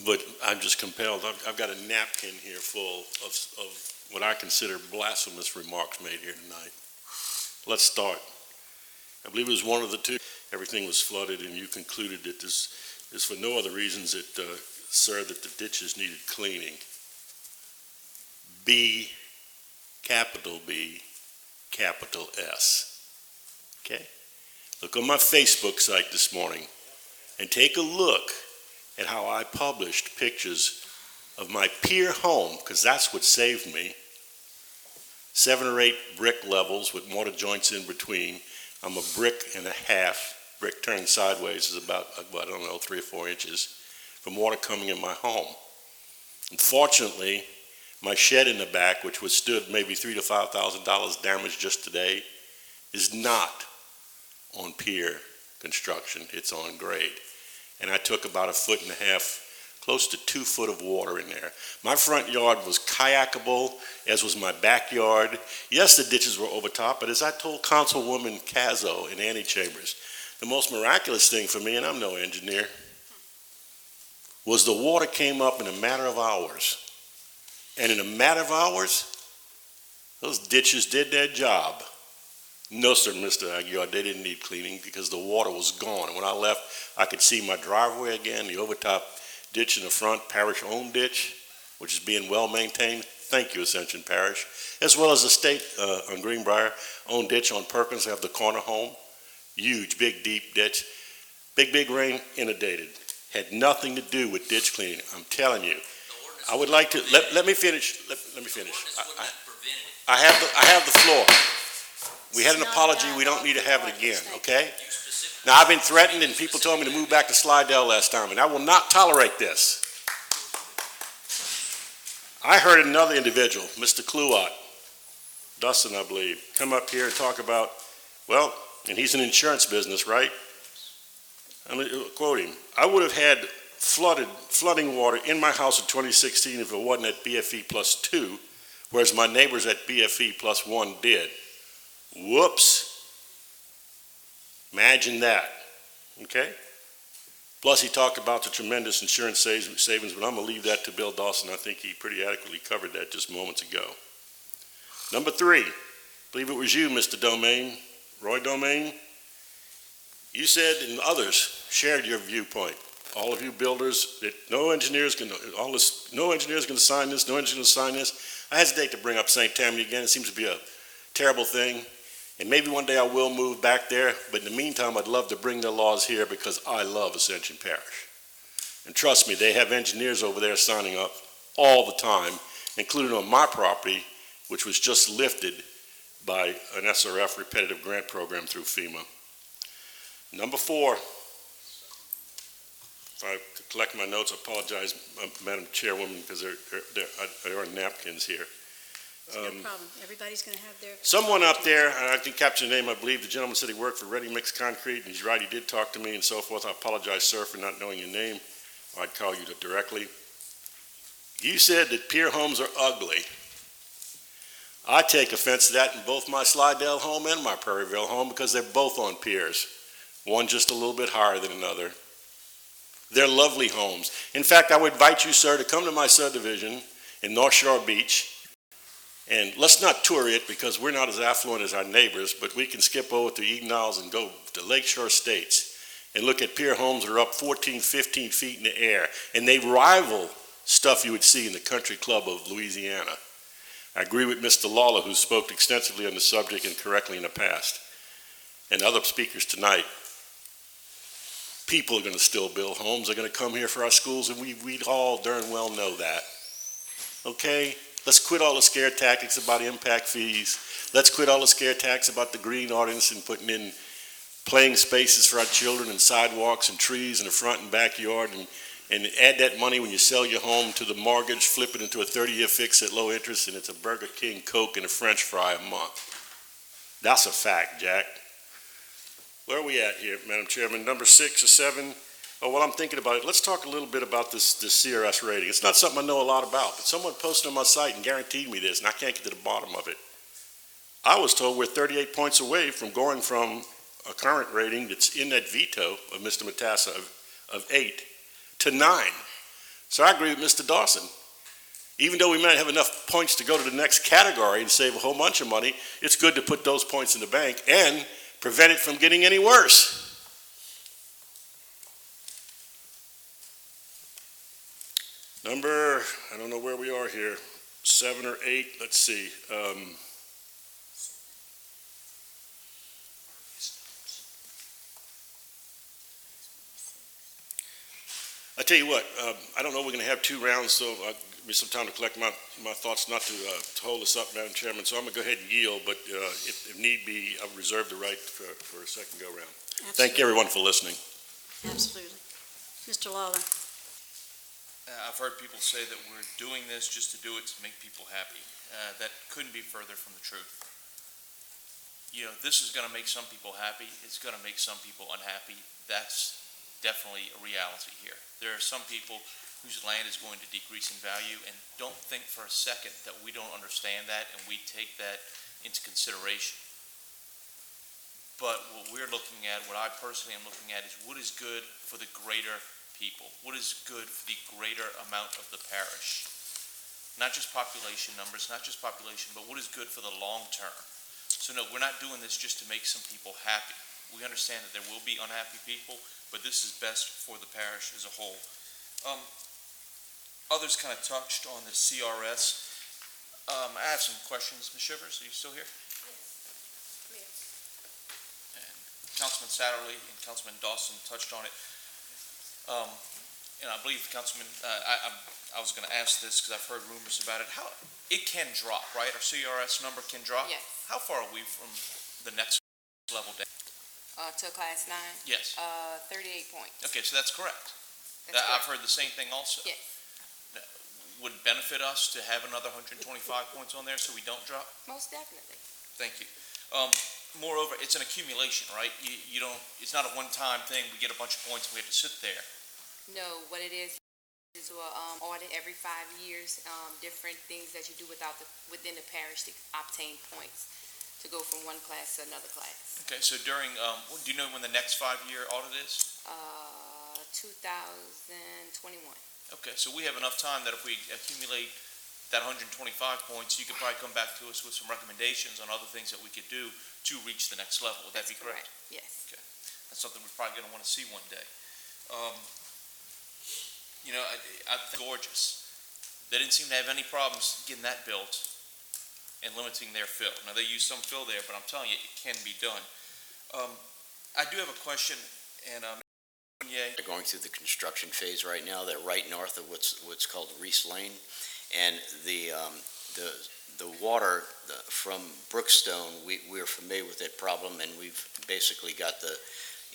[SPEAKER 11] but I'm just compelled. I've got a napkin here full of what I consider blasphemous remarks made here tonight. Let's start. I believe it was one of the two. Everything was flooded, and you concluded that this is for no other reasons that, sir, that the ditches needed cleaning. B, capital B, capital S. Okay? Look on my Facebook site this morning and take a look at how I published pictures of my pier home, because that's what saved me. 7 or 8 brick levels with mortar joints in between. I'm a brick and a half. Brick turned sideways is about, I don't know, 3 or 4 inches from water coming in my home. Unfortunately, my shed in the back, which withstood maybe $3,000 to $5,000 damage just today, is not on pier construction. It's on grade. And I took about 1.5 feet, close to 2 feet of water in there. My front yard was kayakable, as was my backyard. Yes, the ditches were over top, but as I told Councilwoman Cazzo in Annie Chambers, the most miraculous thing for me, and I'm no engineer, was the water came up in a matter of hours. And in a matter of hours, those ditches did their job. No, sir, Mr. Aguilar, they didn't need cleaning because the water was gone. And when I left, I could see my driveway again, the overtop ditch in the front, parish-owned ditch, which is being well maintained. Thank you, Ascension Parish. As well as the state on Greenbrier-owned ditch on Perkins, have the corner home. Huge, big, deep ditch. Big rain, inundated. Had nothing to do with ditch cleaning. I'm telling you. I would like to, let me finish. Let me finish. I have the floor. We had an apology. We don't need to have it again, okay? Now, I've been threatened, and people told me to move back to Slidell last time, and I will not tolerate this. I heard another individual, Mr. Cluot, Dustin, I believe, come up here and talk about, well, and he's in insurance business, right? I'm going to quote him. I would have had flooding water in my house in 2016 if it wasn't at BFE +2, whereas my neighbors at BFE +1 did. Whoops. Imagine that, okay? Plus, he talked about the tremendous insurance savings, but I'm going to leave that to Bill Dawson. I think he pretty adequately covered that just moments ago. Number 3, I believe it was you, Mr. Domain, Roy Domain. You said, and others shared your viewpoint. All of you builders, that no engineer's going to sign this, no engineer's going to sign this. I hesitate to bring up St. Tammany again. It seems to be a terrible thing. And maybe one day I will move back there, but in the meantime, I'd love to bring their laws here because I love Ascension Parish. And trust me, they have engineers over there signing up all the time, including on my property, which was just lifted by an SRF repetitive grant program through FEMA. Number 4. If I could collect my notes, I apologize, Madam Chairwoman, because there are napkins here.
[SPEAKER 1] It's no problem. Everybody's going to have their...
[SPEAKER 11] Someone up there, I can capture the name, I believe the gentleman said he worked for Ready Mix Concrete, and he's right, he did talk to me and so forth. I apologize, sir, for not knowing your name. I'd call you directly. You said that pier homes are ugly. I take offense to that in both my Slidell home and my Prairieville home because they're both on piers. One just a little bit higher than another. They're lovely homes. In fact, I would invite you, sir, to come to my subdivision in North Shore Beach. And let's not tour it because we're not as affluent as our neighbors, but we can skip over to Eden Isles and go to Lakeshore Estates and look at pier homes that are up 14, 15 feet in the air. And they rival stuff you would see in the country club of Louisiana. I agree with Mr. Lawler, who spoke extensively on the subject and correctly in the past, and other speakers tonight. People are going to still build homes. They're going to come here for our schools, and we all darn well know that. Okay? Let's quit all the scare tactics about impact fees. Let's quit all the scare tactics about the green ordinance and putting in playing spaces for our children and sidewalks and trees in the front and backyard, and add that money when you sell your home to the mortgage, flip it into a 30-year fix at low interest, and it's a Burger King, Coke, and a French fry a month. That's a fact, Jack. Where are we at here, Madam Chairman? Number 6 or 7? Oh, while I'm thinking about it, let's talk a little bit about this CRS rating. It's not something I know a lot about, but someone posted on my site and guaranteed me this, and I can't get to the bottom of it. I was told we're 38 points away from going from a current rating that's in that veto of Mr. Matassa of 8 to 9. So I agree with Mr. Dawson. Even though we might have enough points to go to the next category and save a whole bunch of money, it's good to put those points in the bank and prevent it from getting any worse. Number, I don't know where we are here, 7 or 8, let's see. I tell you what, I don't know, we're going to have 2 rounds, so I'll give me some time to collect my thoughts, not to hold us up, Madam Chairman, so I'm going to go ahead and yield, but if need be, I'll reserve the right for a second go-round. Thank everyone for listening.
[SPEAKER 1] Absolutely. Mr. Lawler.
[SPEAKER 10] I've heard people say that we're doing this just to do it to make people happy. That couldn't be further from the truth. You know, this is going to make some people happy. It's going to make some people unhappy. That's definitely a reality here. There are some people whose land is going to decrease in value, and don't think for a second that we don't understand that and we take that into consideration. But what we're looking at, what I personally am looking at, is what is good for the greater people, what is good for the greater amount of the parish. Not just population numbers, not just population, but what is good for the long term. So no, we're not doing this just to make some people happy. We understand that there will be unhappy people, but this is best for the parish as a whole. Others kind of touched on the CRS. I have some questions. Ms. Shivers, are you still here? And Councilman Satterley and Councilman Dawson touched on it. And I believe Councilman, I was going to ask this because I've heard rumors about it. How it can drop, right? Our CRS number can drop?
[SPEAKER 9] Yes.
[SPEAKER 10] How far are we from the next level down?
[SPEAKER 9] To class 9?
[SPEAKER 10] Yes.
[SPEAKER 9] 38 points.
[SPEAKER 10] Okay, so that's correct.
[SPEAKER 9] That's
[SPEAKER 10] I've heard the same thing also.
[SPEAKER 9] Yes.
[SPEAKER 10] Would it benefit us to have another 125 points on there so we don't drop?
[SPEAKER 9] Most definitely.
[SPEAKER 10] Thank you. Moreover, it's an accumulation, right? You don't, it's not a one-time thing. We get a bunch of points and we have to sit there.
[SPEAKER 9] No, what it is audit every 5 years, different things that you do within the parish to obtain points to go from one class to another class.
[SPEAKER 10] Okay, so during, do you know when the next 5-year audit is?
[SPEAKER 9] 2021.
[SPEAKER 10] Okay, so we have enough time that if we accumulate that 125 points, you could probably come back to us with some recommendations on other things that we could do to reach the next level. Would that be correct?
[SPEAKER 9] Yes.
[SPEAKER 10] Okay, that's something we're probably going to want to see one day. You know, I think gorgeous. They didn't seem to have any problems getting that built and limiting their fill. Now, they use some fill there, but I'm telling you, it can be done. I do have a question, and
[SPEAKER 6] They're going through the construction phase right now. They're right north of what's called Reese Lane, and the water from Brookstone, we're familiar with that problem, and we've basically got the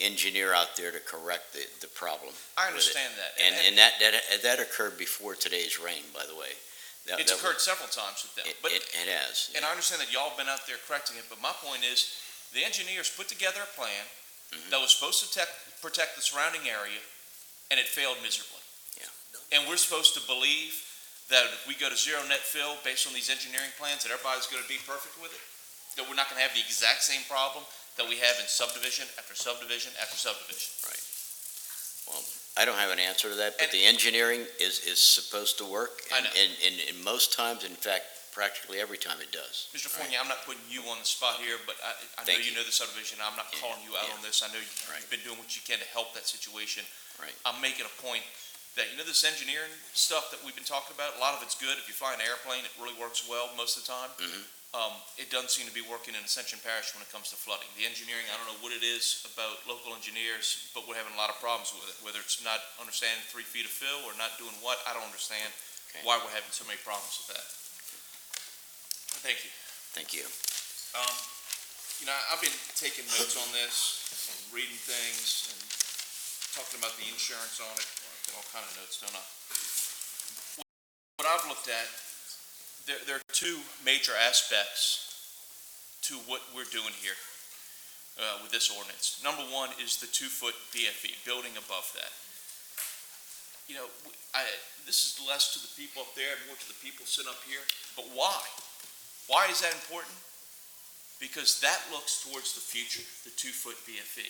[SPEAKER 6] engineer out there to correct the problem.
[SPEAKER 10] I understand that.
[SPEAKER 6] And that occurred before today's rain, by the way.
[SPEAKER 10] It's occurred several times with them. But
[SPEAKER 6] It has.
[SPEAKER 10] And I understand that y'all have been out there correcting it, but my point is, the engineers put together a plan that was supposed to protect the surrounding area, and it failed miserably.
[SPEAKER 6] Yeah.
[SPEAKER 10] And we're supposed to believe that if we go to zero net fill based on these engineering plans, that everybody's gonna be perfect with it? That we're not gonna have the exact same problem that we have in subdivision after subdivision after subdivision?
[SPEAKER 6] Well, I don't have an answer to that, but the engineering is supposed to work.
[SPEAKER 10] I know.
[SPEAKER 6] And most times, in fact, practically every time it does.
[SPEAKER 10] Mr. Fournier, I'm not putting you on the spot here, but I know you know the subdivision. I'm not calling you out on this. I know you've been doing what you can to help that situation.
[SPEAKER 6] Right.
[SPEAKER 10] I'm making a point that, this engineering stuff that we've been talking about, a lot of it's good. If you fly an airplane, it really works well most of the time. It doesn't seem to be working in Ascension Parish when it comes to flooding. The engineering, I don't know what it is about local engineers, but we're having a lot of problems with it, whether it's not understanding 3 feet of fill or not doing what, I don't understand why we're having so many problems with that. Thank you.
[SPEAKER 6] Thank you.
[SPEAKER 10] I've been taking notes on this and reading things and talking about the insurance on it. I get all kind of notes, don't I? What I've looked at, there are 2 major aspects to what we're doing here with this ordinance. Number 1 is the 2-foot BFE, building above that. This is less to the people up there, more to the people sitting up here. But why? Why is that important? Because that looks towards the future, the 2-foot BFE.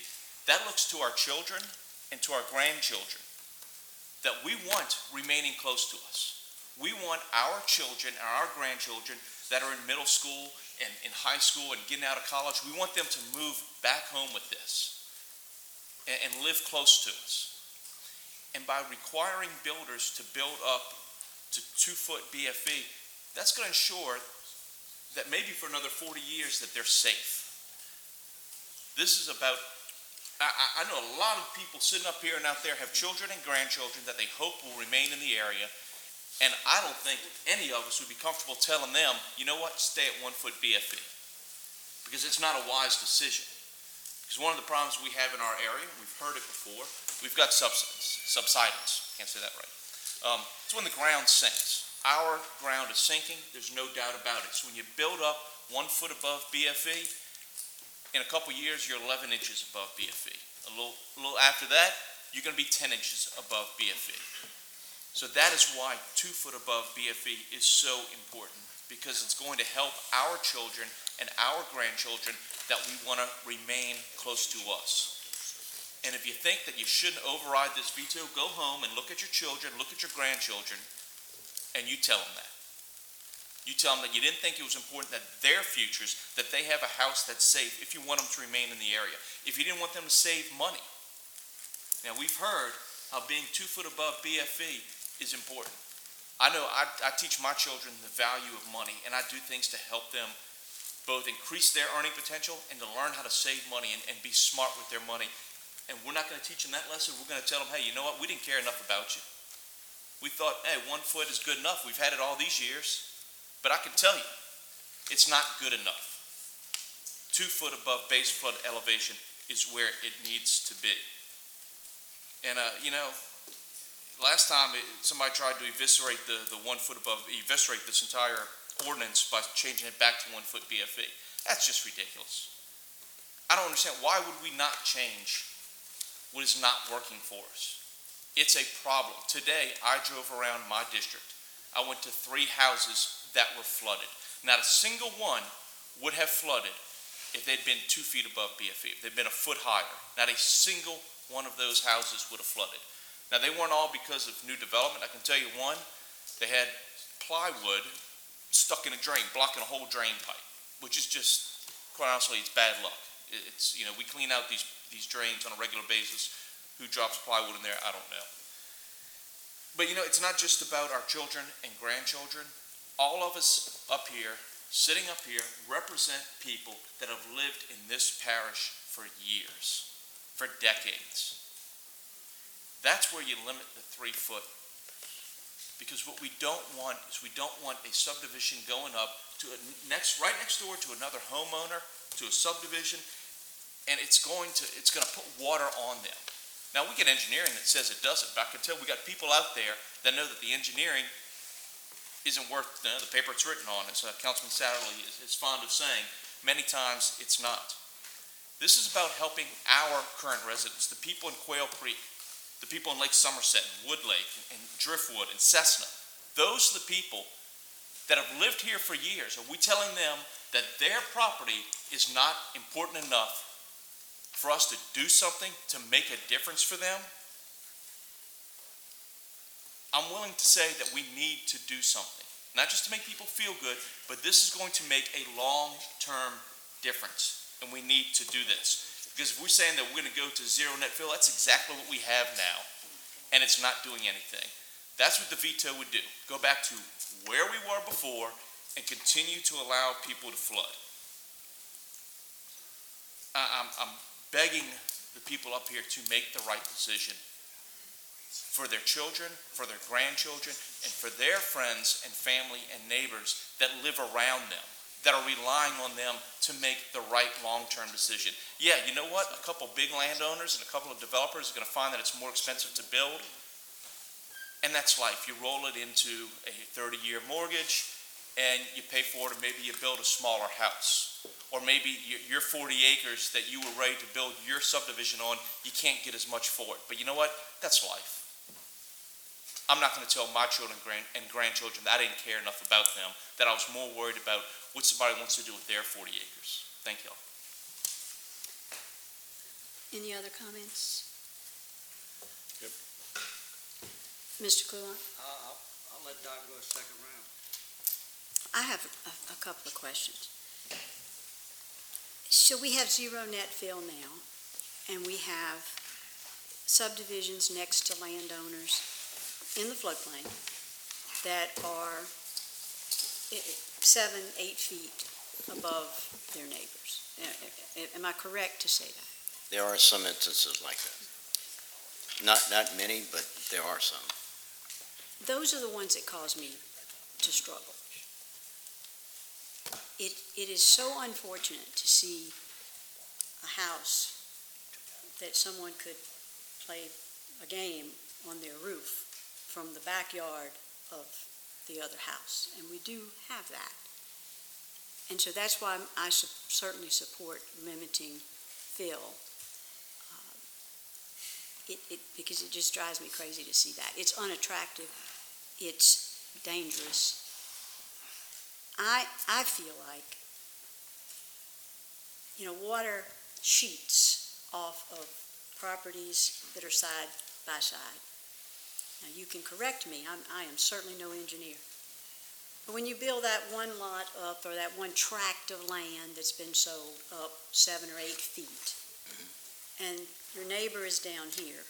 [SPEAKER 10] That looks to our children and to our grandchildren that we want remaining close to us. We want our children and our grandchildren that are in middle school and in high school and getting out of college, we want them to move back home with this and live close to us. And by requiring builders to build up to 2-foot BFE, that's going to ensure that maybe for another 40 years that they're safe. This is about, I know a lot of people sitting up here and out there have children and grandchildren that they hope will remain in the area, and I don't think any of us would be comfortable telling them, you know what, stay at 1-foot BFE, because it's not a wise decision. Because one of the problems we have in our area, we've heard it before, we've got subsidence, can't say that right. It's when the ground sinks. Our ground is sinking, there's no doubt about it. So when you build up 1 foot above BFE, in a couple years, you're 11 inches above BFE. A little after that, you're going to be 10 inches above BFE. So that is why 2 foot above BFE is so important, because it's going to help our children and our grandchildren that we want to remain close to us. And if you think that you shouldn't override this veto, go home and look at your children, look at your grandchildren, and you tell them that. You tell them that you didn't think it was important that their futures, that they have a house that's safe if you want them to remain in the area. If you didn't want them to save money. Now, we've heard how being 2 foot above BFE is important. I know I teach my children the value of money, and I do things to help them both increase their earning potential and to learn how to save money and be smart with their money. And we're not going to teach them that lesson. We're going to tell them, hey, you know what? We didn't care enough about you. We thought, hey, 1 foot is good enough. We've had it all these years. But I can tell you, it's not good enough. 2 foot above base flood elevation is where it needs to be. And, last time somebody tried to eviscerate the 1 foot above, eviscerate this entire ordinance by changing it back to 1 foot BFE. That's just ridiculous. I don't understand. Why would we not change what is not working for us? It's a problem. Today, I drove around my district. I went to 3 houses that were flooded. Not a single one would have flooded if they'd been 2 feet above BFE, if they'd been a foot higher. Not a single one of those houses would have flooded. Now, they weren't all because of new development. I can tell you one, they had plywood stuck in a drain, blocking a whole drain pipe, which is just, quite honestly, it's bad luck. It's, we clean out these drains on a regular basis. Who drops plywood in there? I don't know. But, it's not just about our children and grandchildren. All of us up here, sitting up here, represent people that have lived in this parish for years, for decades. That's where you limit the 3 foot. Because what we don't want is we don't want a subdivision going up to right next door to another homeowner, to a subdivision, and it's going to put water on them. Now, we get engineering that says it doesn't, but I can tell we got people out there that know that the engineering isn't worth the paper it's written on, as Councilman Satterley is fond of saying. Many times, it's not. This is about helping our current residents, the people in Quail Creek, the people in Lake Somerset, and Wood Lake, and Driftwood, and Cessna. Those are the people that have lived here for years. Are we telling them that their property is not important enough for us to do something to make a difference for them? I'm willing to say that we need to do something, not just to make people feel good, but this is going to make a long-term difference, and we need to do this. Because if we're saying that we're going to go to zero net fill, that's exactly what we have now, and it's not doing anything. That's what the veto would do. Go back to where we were before and continue to allow people to flood. I'm begging the people up here to make the right decision for their children, for their grandchildren, and for their friends and family and neighbors that live around them, that are relying on them to make the right long-term decision. Yeah, you know what? A couple big landowners and a couple of developers are going to find that it's more expensive to build, and that's life. You roll it into a 30-year mortgage, and you pay for it, or maybe you build a smaller house. Or maybe your 40 acres that you were ready to build your subdivision on, you can't get as much for it. But you know what? That's life. I'm not going to tell my children and grandchildren that I didn't care enough about them, that I was more worried about what somebody wants to do with their 40 acres. Thank you all.
[SPEAKER 1] Any other comments?
[SPEAKER 11] Yep.
[SPEAKER 1] Mr. Coulon?
[SPEAKER 12] I'll let Doc go a second round.
[SPEAKER 1] I have a couple of questions. So we have zero net fill now, and we have subdivisions next to landowners in the floodplain that are 7, 8 feet above their neighbors. Am I correct to say that?
[SPEAKER 6] There are some instances like that. Not many, but there are some.
[SPEAKER 1] Those are the ones that cause me to struggle. It is so unfortunate to see a house that someone could play a game on their roof from the backyard of the other house, and we do have that. And so that's why I certainly support limiting fill, because it just drives me crazy to see that. It's unattractive, it's dangerous. I feel like, water sheets off of properties that are side by side. Now, you can correct me, I am certainly no engineer. But when you build that one lot up, or that one tract of land that's been sold up 7 or 8 feet, and your neighbor is down here,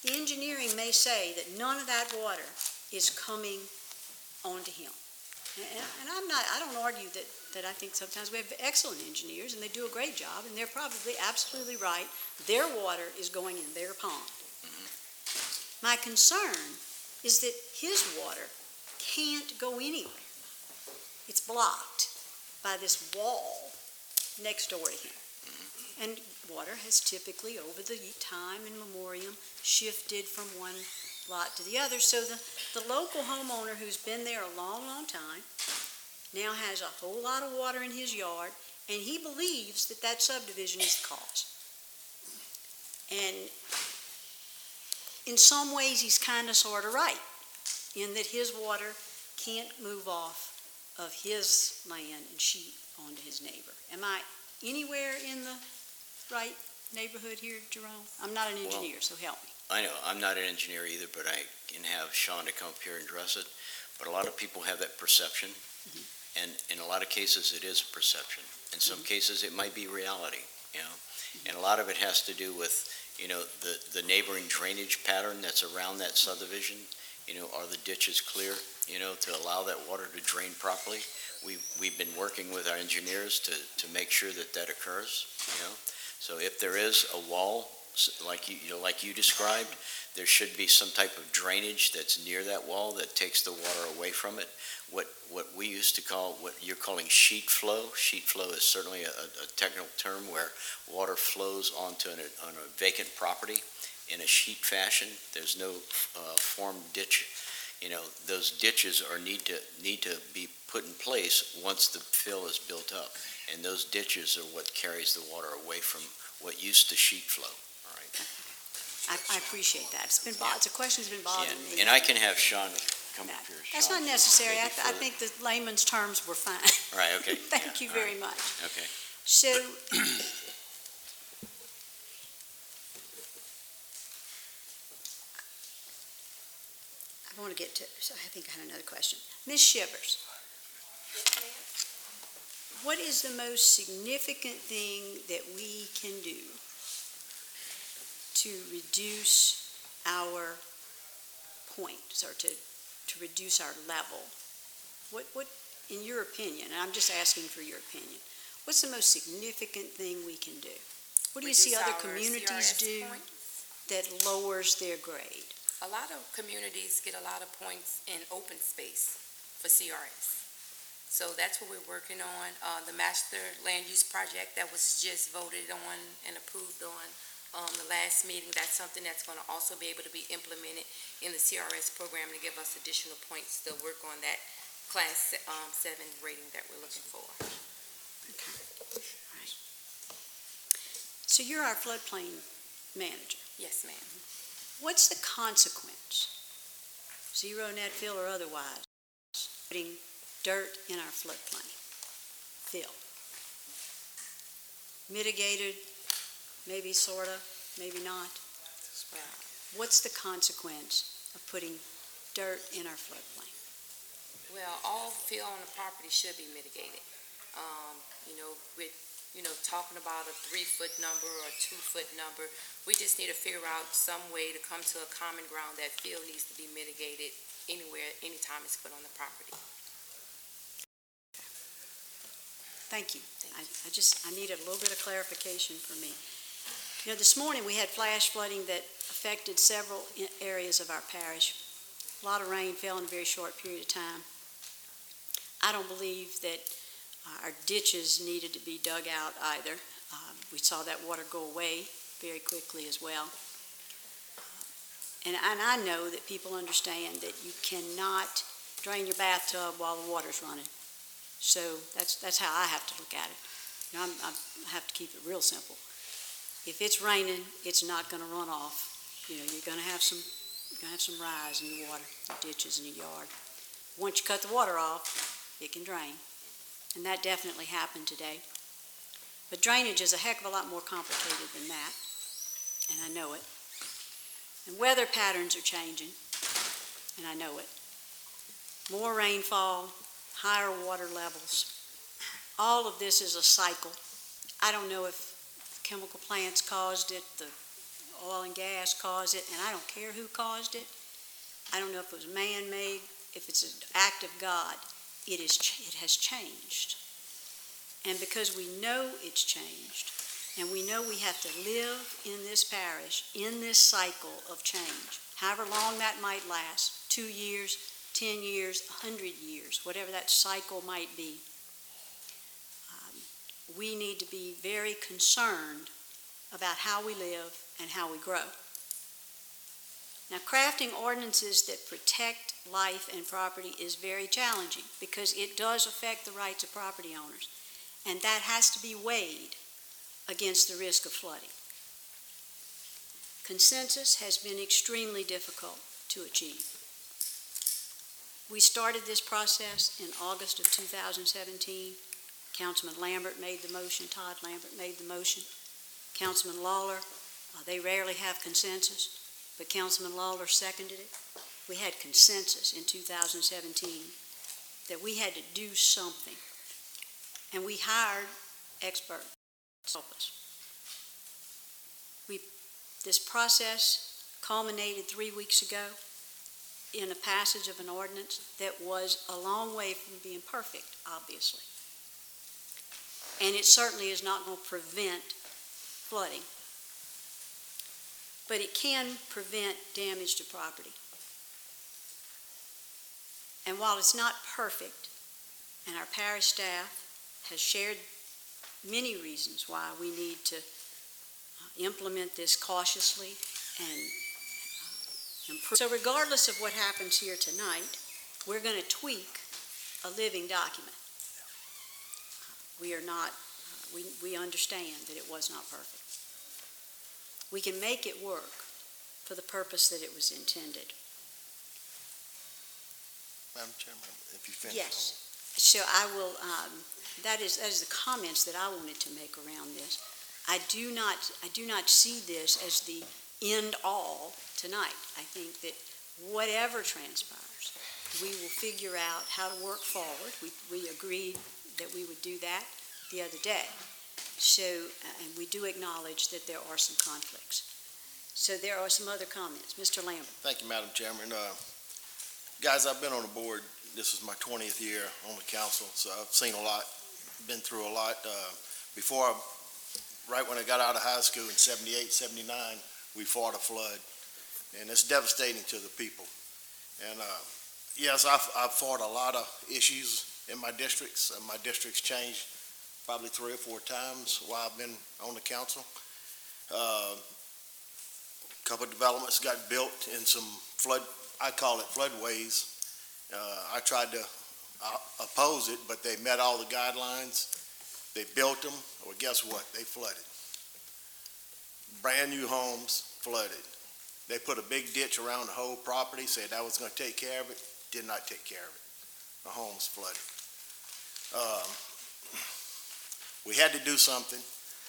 [SPEAKER 1] the engineering may say that none of that water is coming onto him. And I don't argue that I think sometimes we have excellent engineers and they do a great job, and they're probably absolutely right. Their water is going in their pond. My concern is that his water can't go anywhere. It's blocked by this wall next door to him. And water has typically, over the time in memoriam, shifted from one lot to the other. So the local homeowner who's been there a long, long time now has a whole lot of water in his yard, and he believes that that subdivision is the cause. And in some ways, he's kind of sort of right, in that his water can't move off of his land and sheet onto his neighbor. Am I anywhere in the right neighborhood here, Jerome? I'm not an engineer, so help me.
[SPEAKER 6] I know, I'm not an engineer either, but I can have Sean to come up here and address it. But a lot of people have that perception, and in a lot of cases, it is a perception. In some cases, it might be reality, And a lot of it has to do with, the neighboring drainage pattern that's around that subdivision. Are the ditches clear, to allow that water to drain properly? We've been working with our engineers to make sure that occurs, So if there is a wall like you described. There should be some type of drainage that's near that wall that takes the water away from it. What we used to call, what you're calling sheet flow. Sheet flow is certainly a technical term where water flows onto on a vacant property in a sheet fashion. There's no formed ditch. Those ditches need to be put in place once the fill is built up. And those ditches are what carries the water away from what used to sheet flow. All right.
[SPEAKER 1] I appreciate that. It's a question's been bothering me.
[SPEAKER 6] And I can have Sean come up here.
[SPEAKER 1] That's
[SPEAKER 6] Sean,
[SPEAKER 1] not necessary. I
[SPEAKER 6] maybe
[SPEAKER 1] think the layman's terms were fine.
[SPEAKER 6] Right, okay.
[SPEAKER 1] Thank you very much.
[SPEAKER 6] Okay.
[SPEAKER 1] So, I want to get to, so I think I had another question. Ms. Shivers, what is the most significant thing that we can do to reduce our points or to reduce our level? What, in your opinion, and I'm just asking for your opinion, what's the most significant thing we can do? What do you see other communities do that lowers their grade?
[SPEAKER 9] A lot of communities get a lot of points in open space for CRS. So that's what we're working on. The master land use project that was just voted on and approved on the last meeting, that's something that's going to also be able to be implemented in the CRS program to give us additional points to work on that Class 7 rating that we're looking for.
[SPEAKER 1] Okay. All right. So you're our floodplain manager.
[SPEAKER 9] Yes, ma'am.
[SPEAKER 1] What's the consequence, zero net fill or otherwise, putting dirt in our floodplain? Fill. Mitigated, maybe sort of, maybe not. What's the consequence of putting dirt in our floodplain?
[SPEAKER 9] Well, all fill on the property should be mitigated. With talking about a 3-foot number or a 2-foot number, we just need to figure out some way to come to a common ground that fill needs to be mitigated anywhere, anytime it's put on the property.
[SPEAKER 1] Thank you. I needed a little bit of clarification for me. This morning we had flash flooding that affected several areas of our parish. A lot of rain fell in a very short period of time. I don't believe that our ditches needed to be dug out either. We saw that water go away very quickly as well. And I know that people understand that you cannot drain your bathtub while the water's running. So that's how I have to look at it. I have to keep it real simple. If it's raining, it's not going to run off. You're going to have some rise in your water, your ditches in your yard. Once you cut the water off, it can drain. And that definitely happened today. But drainage is a heck of a lot more complicated than that, and I know it. And weather patterns are changing, and I know it. More rainfall, higher water levels. All of this is a cycle. I don't know if chemical plants caused it, the oil and gas caused it, and I don't care who caused it. I don't know if it was man-made, if it's an act of God. It has changed. And because we know it's changed, and we know we have to live in this parish, in this cycle of change, however long that might last, 2 years, 10 years, 100 years, whatever that cycle might be, we need to be very concerned about how we live and how we grow. Now, crafting ordinances that protect life and property is very challenging because it does affect the rights of property owners, and that has to be weighed against the risk of flooding. Consensus has been extremely difficult to achieve. We started this process in August of 2017. Councilman Lambert made the motion, Todd Lambert made the motion. Councilman Lawler, they rarely have consensus, but Councilman Lawler seconded it. We had consensus in 2017 that we had to do something, and we hired experts to help us. This process culminated 3 weeks ago in a passage of an ordinance that was a long way from being perfect, obviously. And it certainly is not going to prevent flooding. but it can prevent damage to property. And while it's not perfect, and our parish staff has shared many reasons why we need to implement this cautiously and improve. So regardless of what happens here tonight, we're going to tweak a living document. We are not, we understand that it was not perfect. We can make it work for the purpose that it was intended.
[SPEAKER 3] Madam Chairman, if you finish.
[SPEAKER 1] Yes. So I will, that is the comments that I wanted to make around this. I do not see this as the end all tonight. I think that whatever transpires, we will figure out how to work forward. We agreed that we would do that the other day. So, and we do acknowledge that there are some conflicts. So there are some other comments. Mr. Lambert.
[SPEAKER 3] Thank you, Madam Chairman. Guys, I've been on the board. This is my 20th year on the council, so I've seen a lot, been through a lot. Right when I got out of high school in 78, 79, we fought a flood, and it's devastating to the people. And yes, I've fought a lot of issues in my districts. My district's changed probably 3 or 4 times while I've been on the council. A couple of developments got built in some I call it floodways. I tried to oppose it, but they met all the guidelines. They built them. Well, guess what? They flooded. Brand new homes flooded. They put a big ditch around the whole property, said that was going to take care of it. Did not take care of it. The homes flooded. We had to do something.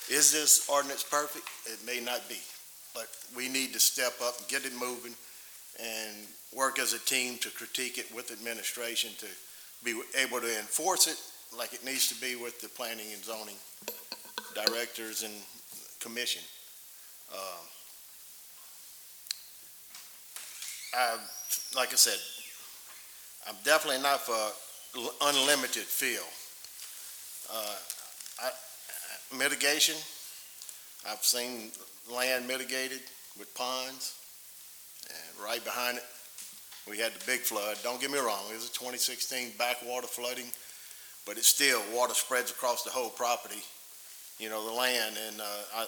[SPEAKER 3] Is this ordinance perfect? It may not be, but we need to step up and get it moving and work as a team to critique it with administration to be able to enforce it like it needs to be with the planning and zoning directors and commission. Like I said, I'm definitely not for unlimited fill. Mitigation, I've seen land mitigated with ponds, and right behind it, we had the big flood. Don't get me wrong, it was a 2016 backwater flooding, but it's still, water spreads across the whole property, the land, and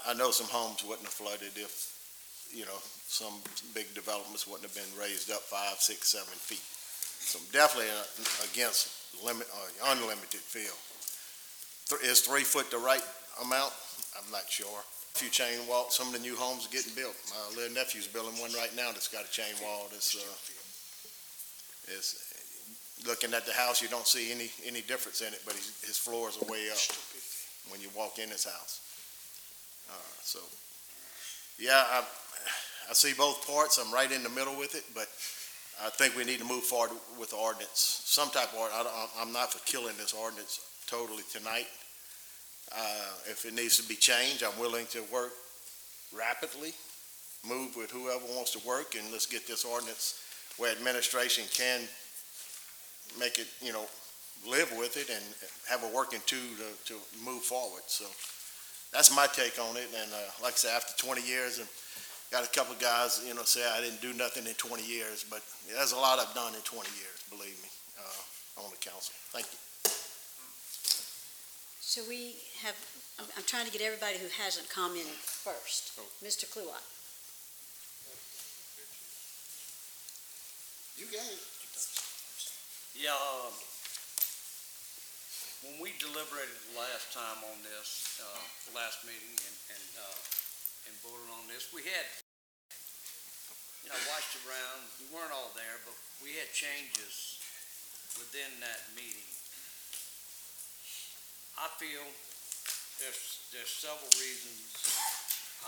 [SPEAKER 3] I know some homes wouldn't have flooded if, some big developments wouldn't have been raised up 5, 6, 7 feet. So I'm definitely against unlimited fill. Is 3 foot the right amount? I'm not sure. A few chain walls, some of the new homes are getting built. My little nephew's building one right now that's got a chain wall that's, looking at the house, you don't see any difference in it, but his floors are way up when you walk in his house. So, yeah, I see both parts. I'm right in the middle with it, but I think we need to move forward with the ordinance. Some type of ordinance. I'm not for killing this ordinance totally tonight. If it needs to be changed, I'm willing to work rapidly, move with whoever wants to work, and let's get this ordinance where administration can make it, live with it and have a working tool to move forward. So that's my take on it. And like I said, after 20 years, and got a couple of guys, say I didn't do nothing in 20 years, but there's a lot I've done in 20 years, believe me, on the council. Thank you.
[SPEAKER 1] So we have, I'm trying to get everybody who hasn't commented first. Mr. Kluwat.
[SPEAKER 3] You got it.
[SPEAKER 12] Yeah, when we deliberated last time on this, last meeting and voted on this, we had, I watched around, we weren't all there, but we had changes within that meeting. I feel there's several reasons.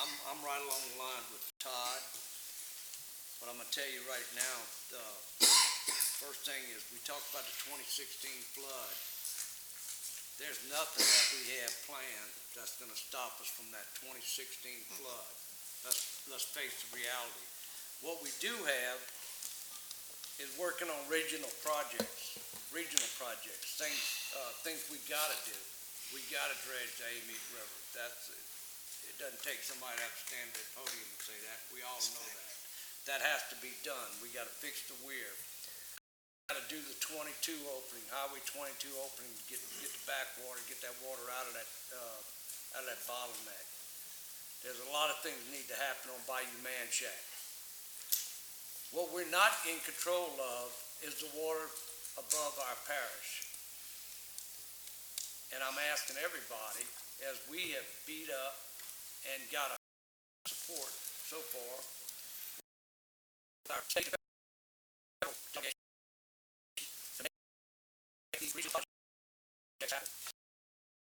[SPEAKER 12] I'm right along the line with Todd, but I'm gonna tell you right now, first thing is, we talked about the 2016 flood. There's nothing that we have planned that's gonna stop us from that 2016 flood. Let's face the reality. What we do have is working on regional projects, things we gotta do. We gotta dredge the Amite River. doesn't take somebody to have to stand at the podium and say that. We all know that. That has to be done. We gotta fix the weir. Gotta do the 22 opening, Highway 22 opening, get the backwater, get that water out of that bottleneck. There's a lot of things that need to happen on Bayou Manchac. What we're not in control of is the water above our parish. And I'm asking everybody, as we have beat up and got a support so far, our state and federal delegation to make these regional projects happen.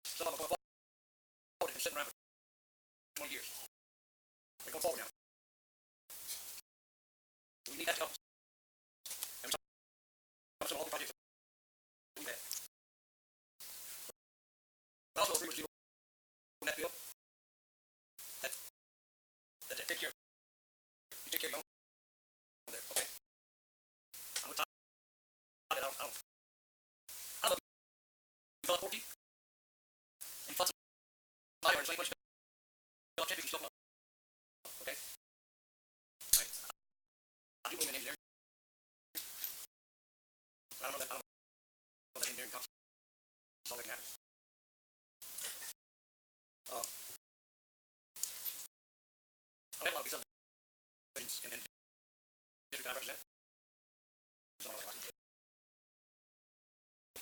[SPEAKER 12] Some of them are going forward and sitting around for 20 years. They're going forward now. We need that help. And some of all the projects that we've had. I also agree with you on that bill. That take care of you. Take care of your own there, okay? I'm with Todd. I love you. Fill up 14. And flood some fire and say what you fill up you still flood. Okay? Right. I do believe in engineering. I don't know that engineering comes. That's all that can happen. I have a lot of these other things in district I represent. So I like it.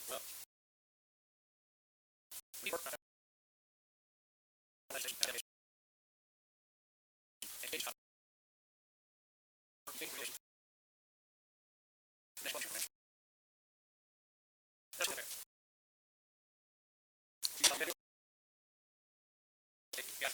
[SPEAKER 12] Well, we work on legislation, education, creation. Next one, that's okay. You got video? You got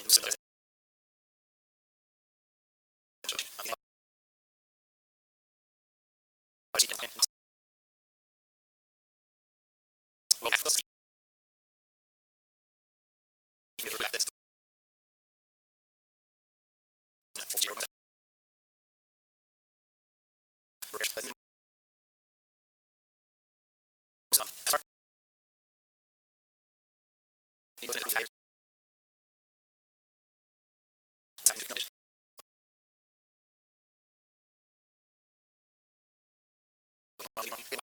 [SPEAKER 21] Thank you.